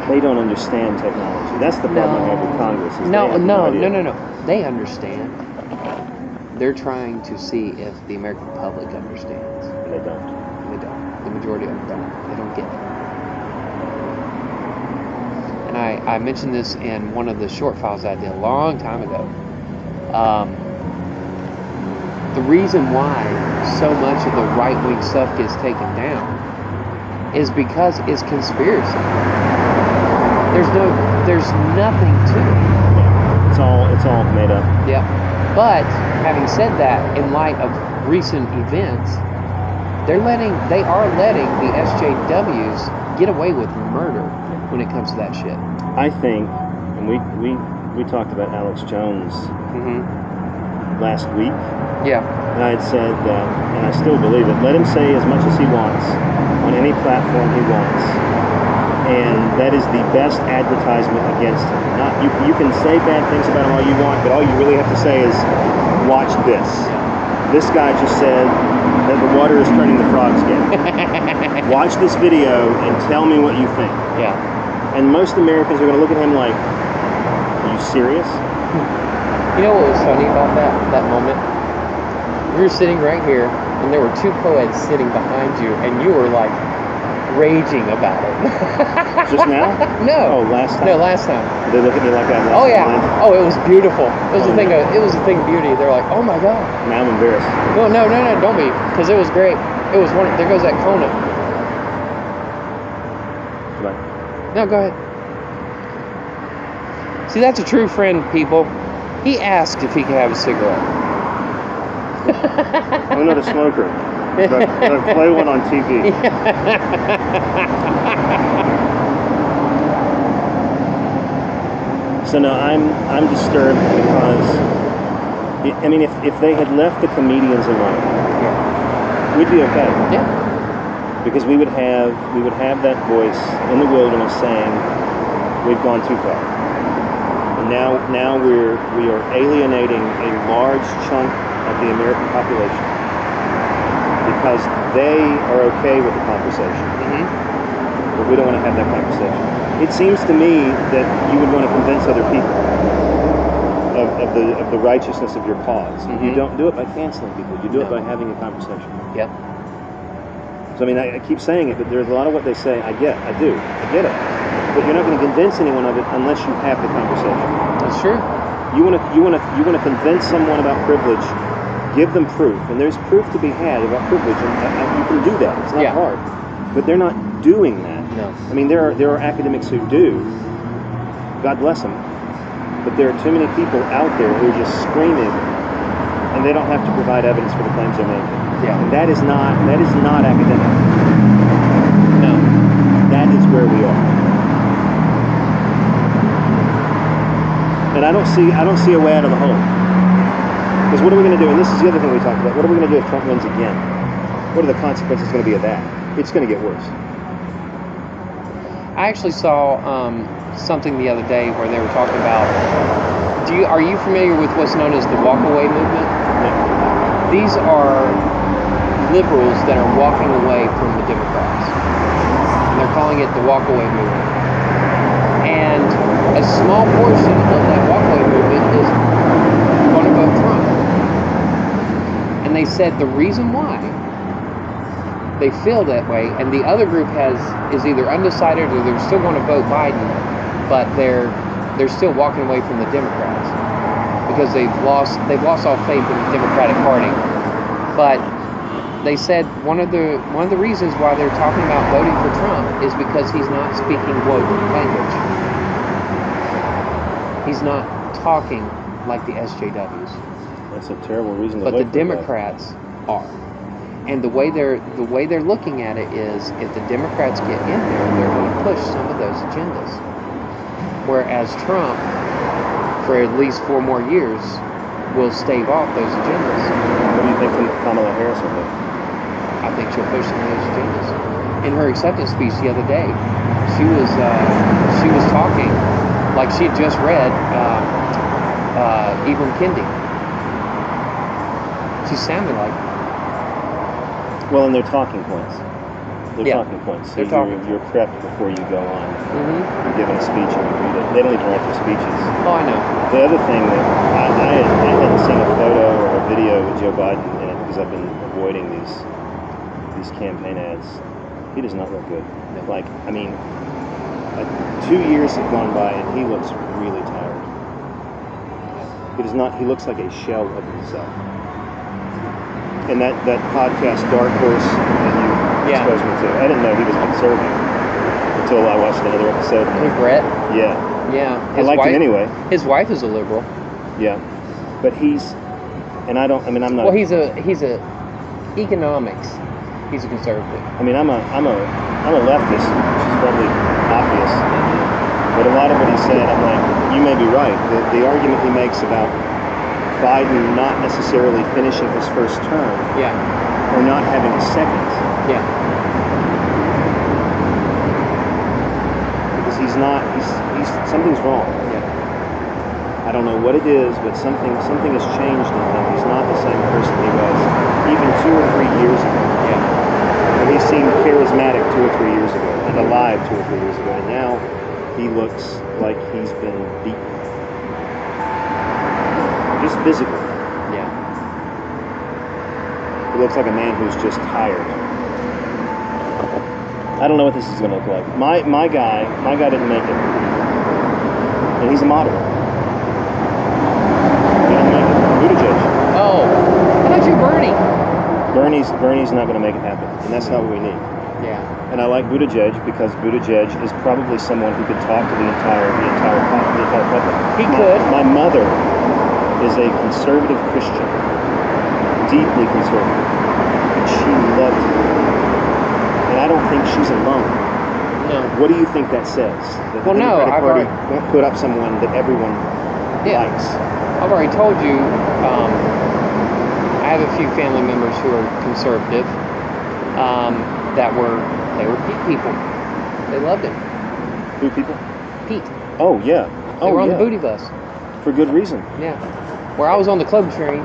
D: They don't understand technology. That's the problem I have with Congress.
B: No. They understand. They're trying to see if the American public understands.
D: And they don't.
B: They don't. The majority of them don't. They don't get it. And I mentioned this in one of the short files I did a long time ago. The reason why so much of the right-wing stuff gets taken down is because it's conspiracy. There's nothing to it.
D: It's all made up.
B: Yeah. But having said that, in light of recent events, they are letting the SJWs get away with murder when it comes to that shit.
D: I think, and we talked about Alex Jones last week.
B: Yeah.
D: And I had said that, and I still believe it, let him say as much as he wants on any platform he wants. And that is the best advertisement against him. Not you can say bad things about him all you want, but all you really have to say is, watch this. This guy just said that the water is turning the frogs gay. Watch this video and tell me what you think.
B: Yeah.
D: And most Americans are going to look at him like, are you serious?
B: You know what was funny about that moment? We were sitting right here, and there were two co-eds sitting behind you, and you were like raging about it.
D: Just now?
B: No.
D: Oh, last time?
B: No, last time.
D: Did they look at me like that last
B: Oh yeah.
D: time?
B: Oh, it was beautiful. It was a thing of beauty. They're like, oh my God.
D: Now I'm embarrassed.
B: No, don't be, because it was great. It was one. There goes that Kona.
D: Goodbye.
B: No, go ahead. See, that's a true friend, people. He asked if he could have a cigarette.
D: I'm not a smoker, but I play one on TV. So no, I'm disturbed because I mean, if they had left the comedians alone, we'd be okay.
B: Yeah.
D: Because we would have that voice in the wilderness saying, we've gone too far. And now we are alienating a large chunk of the American population because they are okay with the conversation. But we don't want to have that conversation. It seems to me that you would want to convince other people of the righteousness of your cause. You don't do it by canceling people. You do it by having a conversation.
B: Yep.
D: So I mean, I keep saying it, but there's a lot of what they say I get it. But you're not going to convince anyone of it unless you have the conversation.
B: That's true.
D: You want to convince someone about privilege. Give them proof, and there's proof to be had about privilege, and you can do that. It's not hard, but they're not doing that.
B: No.
D: I mean, there are academics who do. God bless them. But there are too many people out there who are just screaming, and they don't have to provide evidence for the claims they're making.
B: Yeah.
D: And that is not academic.
B: No.
D: That is where we are. And I don't see a way out of the hole. Because what are we going to do? And this is the other thing we talked about. What are we going to do if Trump wins again? What are the consequences going to be of that? It's going to get worse.
B: I actually saw something the other day where they were talking about. Are you familiar with what's known as the walkaway movement?
D: No.
B: These are liberals that are walking away from the Democrats. And they're calling it the walkaway movement. And a small portion of that walkaway movement is going to vote Trump. And they said the reason why they feel that way, and the other group is either undecided or they're still going to vote Biden, but they're still walking away from the Democrats because they've lost all faith in the Democratic Party. But they said one of the reasons why they're talking about voting for Trump is because he's not speaking woke language. He's not talking like the SJWs.
D: That's a terrible reason to vote
B: But the
D: for
B: Democrats are. And the way they're looking at it is, if the Democrats get in there, they're going to push some of those agendas. Whereas Trump, for at least 4 more years, will stave off those agendas.
D: What do you think Kamala Harris will do?
B: I think she'll push some of those agendas. In her acceptance speech the other day, she was talking like she had just read Ibram Kendi. She sounded like.
D: Well, and they're talking points. They're talking points. So you're prepped before you go on. You're given a speech and you read it. They don't even write their speeches.
B: Oh, I know.
D: The other thing that I hadn't seen a photo or a video with Joe Biden in it because I've been avoiding these campaign ads. He does not look good. Like 2 years have gone by and he looks really tired. He does not. He looks like a shell of himself. And that podcast Dark Horse that you exposed me to, I didn't know he was conservative until I watched another episode.
B: With Brett?
D: Yeah.
B: Yeah.
D: I liked him anyway.
B: His wife is a liberal.
D: Yeah. But I'm not.
B: Well, he's a economics. He's a conservative.
D: I mean, I'm a leftist, which is probably obvious. But a lot of what he said, I'm like, you may be right. The argument he makes about Biden not necessarily finishing his first term, or not having a second, because he's something's wrong. I don't know what it is, but something has changed in him. He's not the same person he was even 2 or 3 years ago. And he seemed charismatic 2 or 3 years ago, and alive 2 or 3 years ago, and now he looks like he's been beaten. Just physically.
B: Yeah.
D: He looks like a man who's just tired. I don't know what this is going to look like. My guy didn't make it. And he's a moderate. He didn't make it. Buttigieg.
B: Oh. How about you, Bernie?
D: Bernie's not going to make it happen. And that's not what we need.
B: Yeah.
D: And I like Buttigieg because Buttigieg is probably someone who could talk to the entire public.
B: He could.
D: My mother is a conservative Christian, deeply conservative, and she loved him. And I don't think she's alone.
B: No.
D: What do you think that says? That the Democratic Party won't put up someone that everyone likes.
B: I've already told you, I have a few family members who are conservative, they were Pete people. They loved him.
D: Who people?
B: Pete.
D: Oh, yeah.
B: They were on the booty bus.
D: For good reason.
B: Yeah. Where I was on the club train.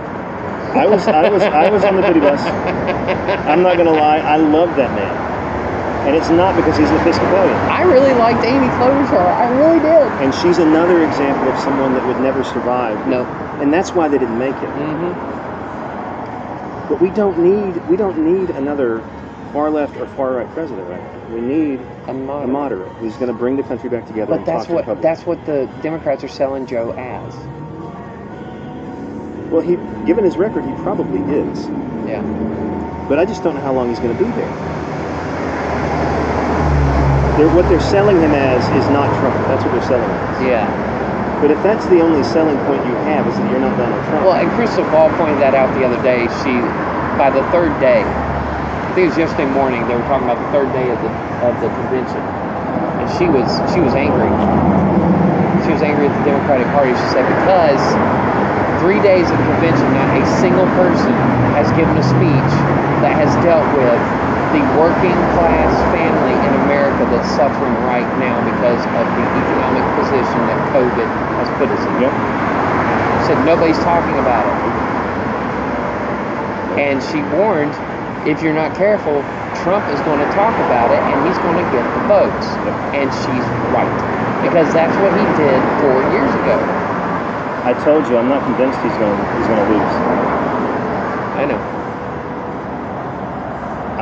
D: I was on the pity bus. I'm not gonna lie, I love that man, and it's not because he's an Episcopalian.
B: I really liked Amy Klobuchar. I really did.
D: And she's another example of someone that would never survive.
B: No.
D: And that's why they didn't make it. But we don't need another far left or far right president right now. We need a moderate who's going to bring the country back together.
B: But that's what the Democrats are selling Joe as.
D: Well, given his record, he probably is.
B: Yeah.
D: But I just don't know how long he's going to be there. What they're selling him as is not Trump. That's what they're selling him as.
B: Yeah.
D: But if that's the only selling point you have, is that you're not Donald Trump.
B: Well, and Crystal Ball pointed that out the other day. By the third day, I think it was yesterday morning, they were talking about the third day of the convention, and she was angry. She was angry at the Democratic Party. She said because 3 days of the convention, not a single person has given a speech that has dealt with the working class family in America that's suffering right now because of the economic position that COVID has put us in.
D: Yep.
B: Said nobody's talking about it. And she warned, if you're not careful, Trump is going to talk about it and he's going to get the votes.
D: Yep.
B: And she's right. Because that's what he did 4 years ago.
D: I told you, I'm not convinced he's going to lose.
B: I know.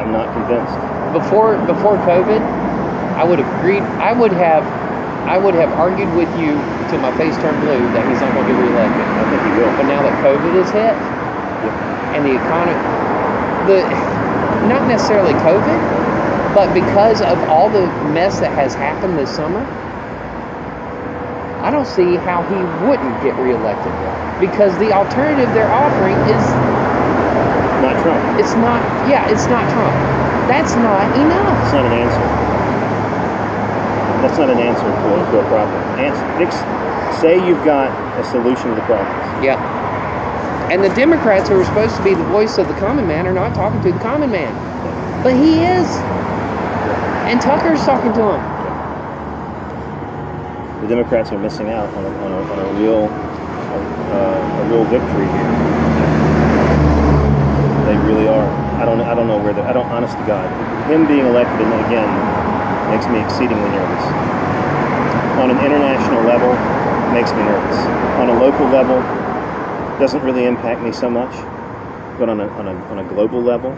D: I'm not convinced.
B: Before COVID, I would have agreed. I would have argued with you till my face turned blue that he's not going to get reelected.
D: I think he will.
B: But now that COVID is hit, and the economy, not necessarily COVID, but because of all the mess that has happened this summer, I don't see how he wouldn't get reelected. Because the alternative they're offering is
D: not Trump.
B: It's not. Yeah, it's not Trump. That's not enough.
D: It's not an answer. That's not an answer to a problem. Say you've got a solution to the problems.
B: Yeah. And the Democrats who are supposed to be the voice of the common man are not talking to the common man. But he is. And Tucker's talking to him.
D: The Democrats are missing out on a real victory here. They really are. I don't know where they're. Honest to God, him being elected again makes me exceedingly nervous. On an international level, makes me nervous. On a local level, doesn't really impact me so much. But on a global level,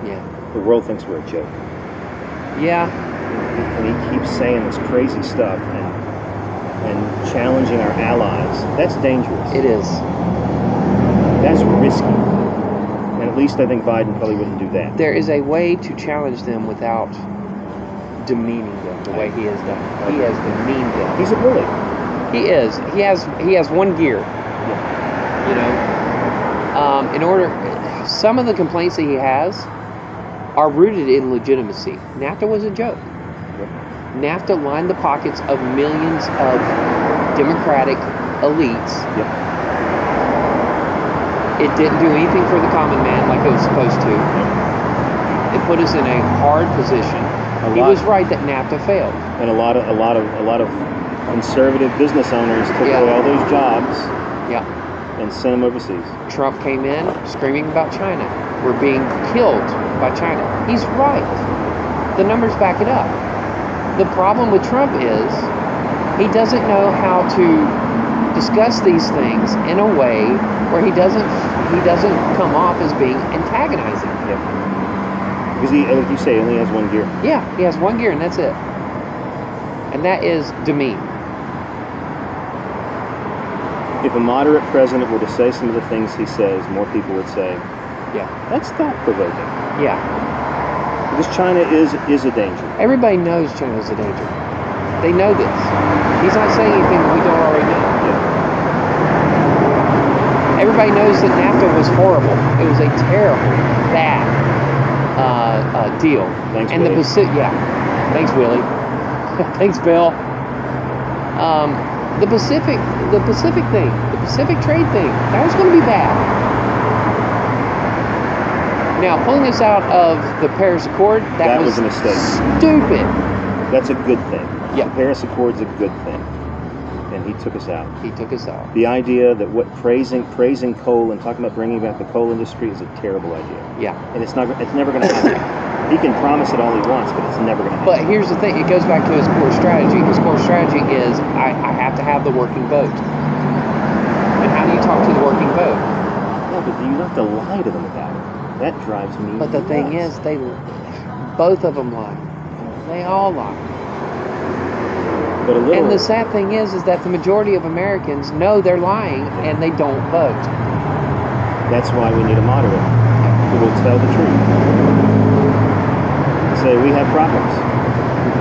D: the world thinks we're a joke.
B: Yeah.
D: And he keeps saying this crazy stuff and challenging our allies. That's dangerous.
B: It is.
D: That's risky. And at least I think Biden probably wouldn't do that.
B: There is a way to challenge them without demeaning them the way he has done. He has demeaned them.
D: He's a bully.
B: He is. He has one gear.
D: Yeah.
B: You know, some of the complaints that he has are rooted in legitimacy. NAFTA was a joke. NAFTA lined the pockets of millions of Democratic elites.
D: Yep.
B: It didn't do anything for the common man like it was supposed to. It put us in a hard position. He was right that NAFTA failed.
D: And a lot of conservative business owners took away all those jobs.
B: Yeah.
D: And sent them overseas.
B: Trump came in screaming about China. We're being killed by China. He's right. The numbers back it up. The problem with Trump is he doesn't know how to discuss these things in a way where he doesn't come off as being antagonizing.
D: Yeah. Because he, like you say, only has one gear.
B: Yeah, he has one gear and that's it. And that is demean.
D: If a moderate president were to say some of the things he says, more people would say,
B: yeah,
D: that's thought-provoking.
B: Yeah.
D: Because China is a danger.
B: Everybody knows China is a danger. They know this. He's not saying anything that we don't already know.
D: Yeah.
B: Everybody knows that NAFTA was horrible. It was a terrible, bad deal.
D: Thanks,
B: and
D: Willie.
B: Thanks, Willie. Thanks, Bill. The Pacific thing, the Pacific trade thing, that was going to be bad. Now, pulling us out of the Paris Accord, that was
D: a mistake.
B: Stupid.
D: That's a good thing.
B: Yeah.
D: The Paris Accord's a good thing. And and he took us out.
B: He took us out.
D: The idea that praising coal and talking about bringing back the coal industry is a terrible idea.
B: Yeah.
D: And it's never going to happen. He can promise it all he wants, but it's never going to happen.
B: But here's the thing. It goes back to his core strategy. His core strategy is, I have to have the working vote. And how do you talk to the working vote?
D: Yeah, but you have to lie to them about it. That drives me
B: But the thing is, both of them lie. They all lie.
D: But
B: and the sad thing is that the majority of Americans know they're lying and they don't vote.
D: That's why we need a moderate who will tell the truth. Say, we have problems.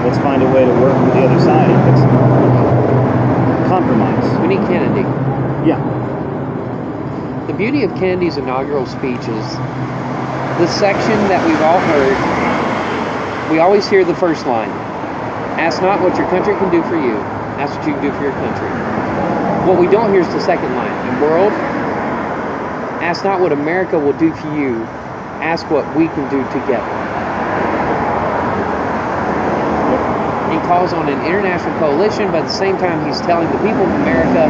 D: Let's find a way to work with the other side and fix them. Compromise.
B: We need Kennedy.
D: Yeah.
B: The beauty of Kennedy's inaugural speech is the section that we've all heard. We always hear the first line. Ask not what your country can do for you. Ask what you can do for your country. What we don't hear is the second line. And world, ask not what America will do for you. Ask what we can do together. He calls on an international coalition, but at the same time he's telling the people of America,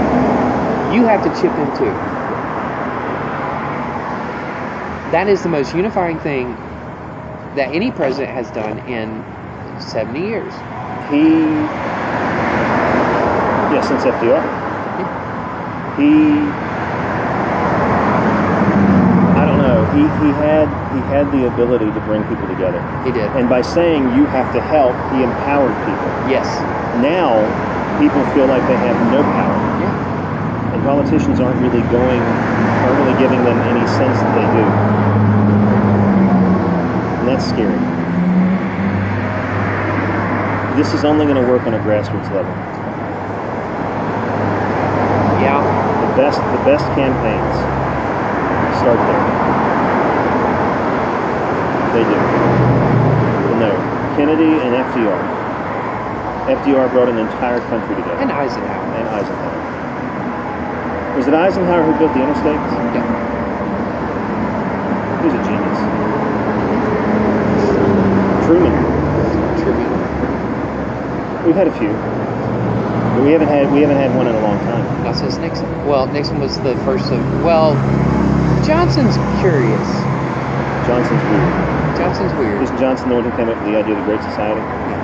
B: you have to chip in too. That is the most unifying thing that any president has done in 70 years.
D: Since FDR.
B: Yeah.
D: I don't know. He had the ability to bring people together.
B: He did.
D: And by saying you have to help, he empowered people.
B: Yes.
D: Now, people feel like they have no power.
B: Yeah.
D: And politicians aren't really giving them any sense that they do. And that's scary. This is only going to work on a grassroots level.
B: Yeah.
D: The best campaigns start there. They do. But no, Kennedy and FDR. FDR brought an entire country together.
B: And Eisenhower.
D: Was it Eisenhower who built the interstates?
B: Yeah.
D: He was a genius. Truman. We've had a few, but we haven't had one in a long time.
B: Not since Nixon. Well, Nixon was the first of. Well, Johnson's curious.
D: Johnson's weird.
B: Johnson's weird.
D: Isn't Johnson the one who came up with the idea of the Great Society?
B: Yeah.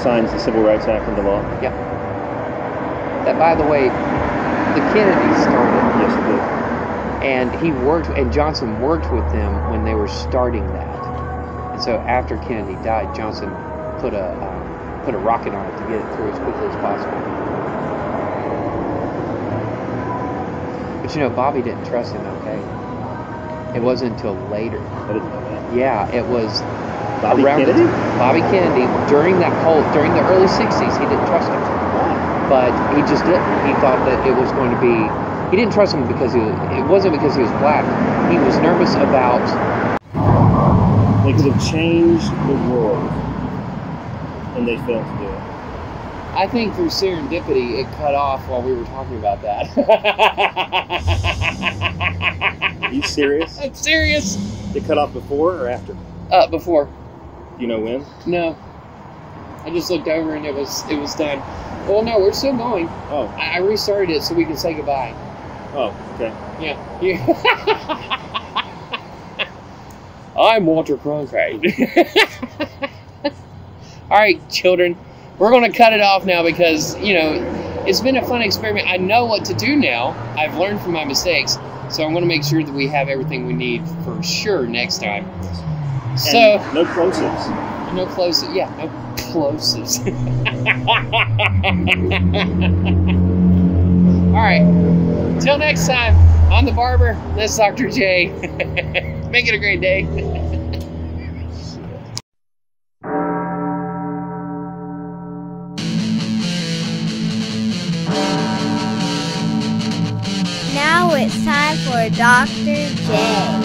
D: Signs the Civil Rights Act into law.
B: Yeah. That, by the way, the Kennedys started.
D: Yes, it did.
B: And Johnson worked with them when they were starting that. And so after Kennedy died, Johnson put a rocket on it to get it through as quickly as possible. But Bobby didn't trust him, okay? It wasn't until later.
D: I didn't know that.
B: Yeah, it was
D: Bobby Kennedy?
B: Bobby Kennedy, during the early 60s, he didn't trust him.
D: Why?
B: But he just didn't. He thought that it was going to be... He didn't trust him because it wasn't because he was black. He was nervous about...
D: They could have changed the world, and they failed to do it.
B: I think through serendipity, it cut off while we were talking about that.
D: Are you serious?
B: I'm serious.
D: It cut off before or after?
B: Before.
D: Do you know when?
B: No. I just looked over and it was done. Well, no, we're still going.
D: Oh.
B: I restarted it so we can say goodbye.
D: Oh, okay.
B: Yeah. I'm Walter Cronkite. All right, children. We're going to cut it off now because, it's been a fun experiment. I know what to do now. I've learned from my mistakes. So I'm going to make sure that we have everything we need for sure next time. So
D: and no plosives.
B: No plosives. Yeah, no plosives. All right. Till next time, I'm the barber. That's Dr. J. Make it a great day.
A: Now it's time for Dr. J.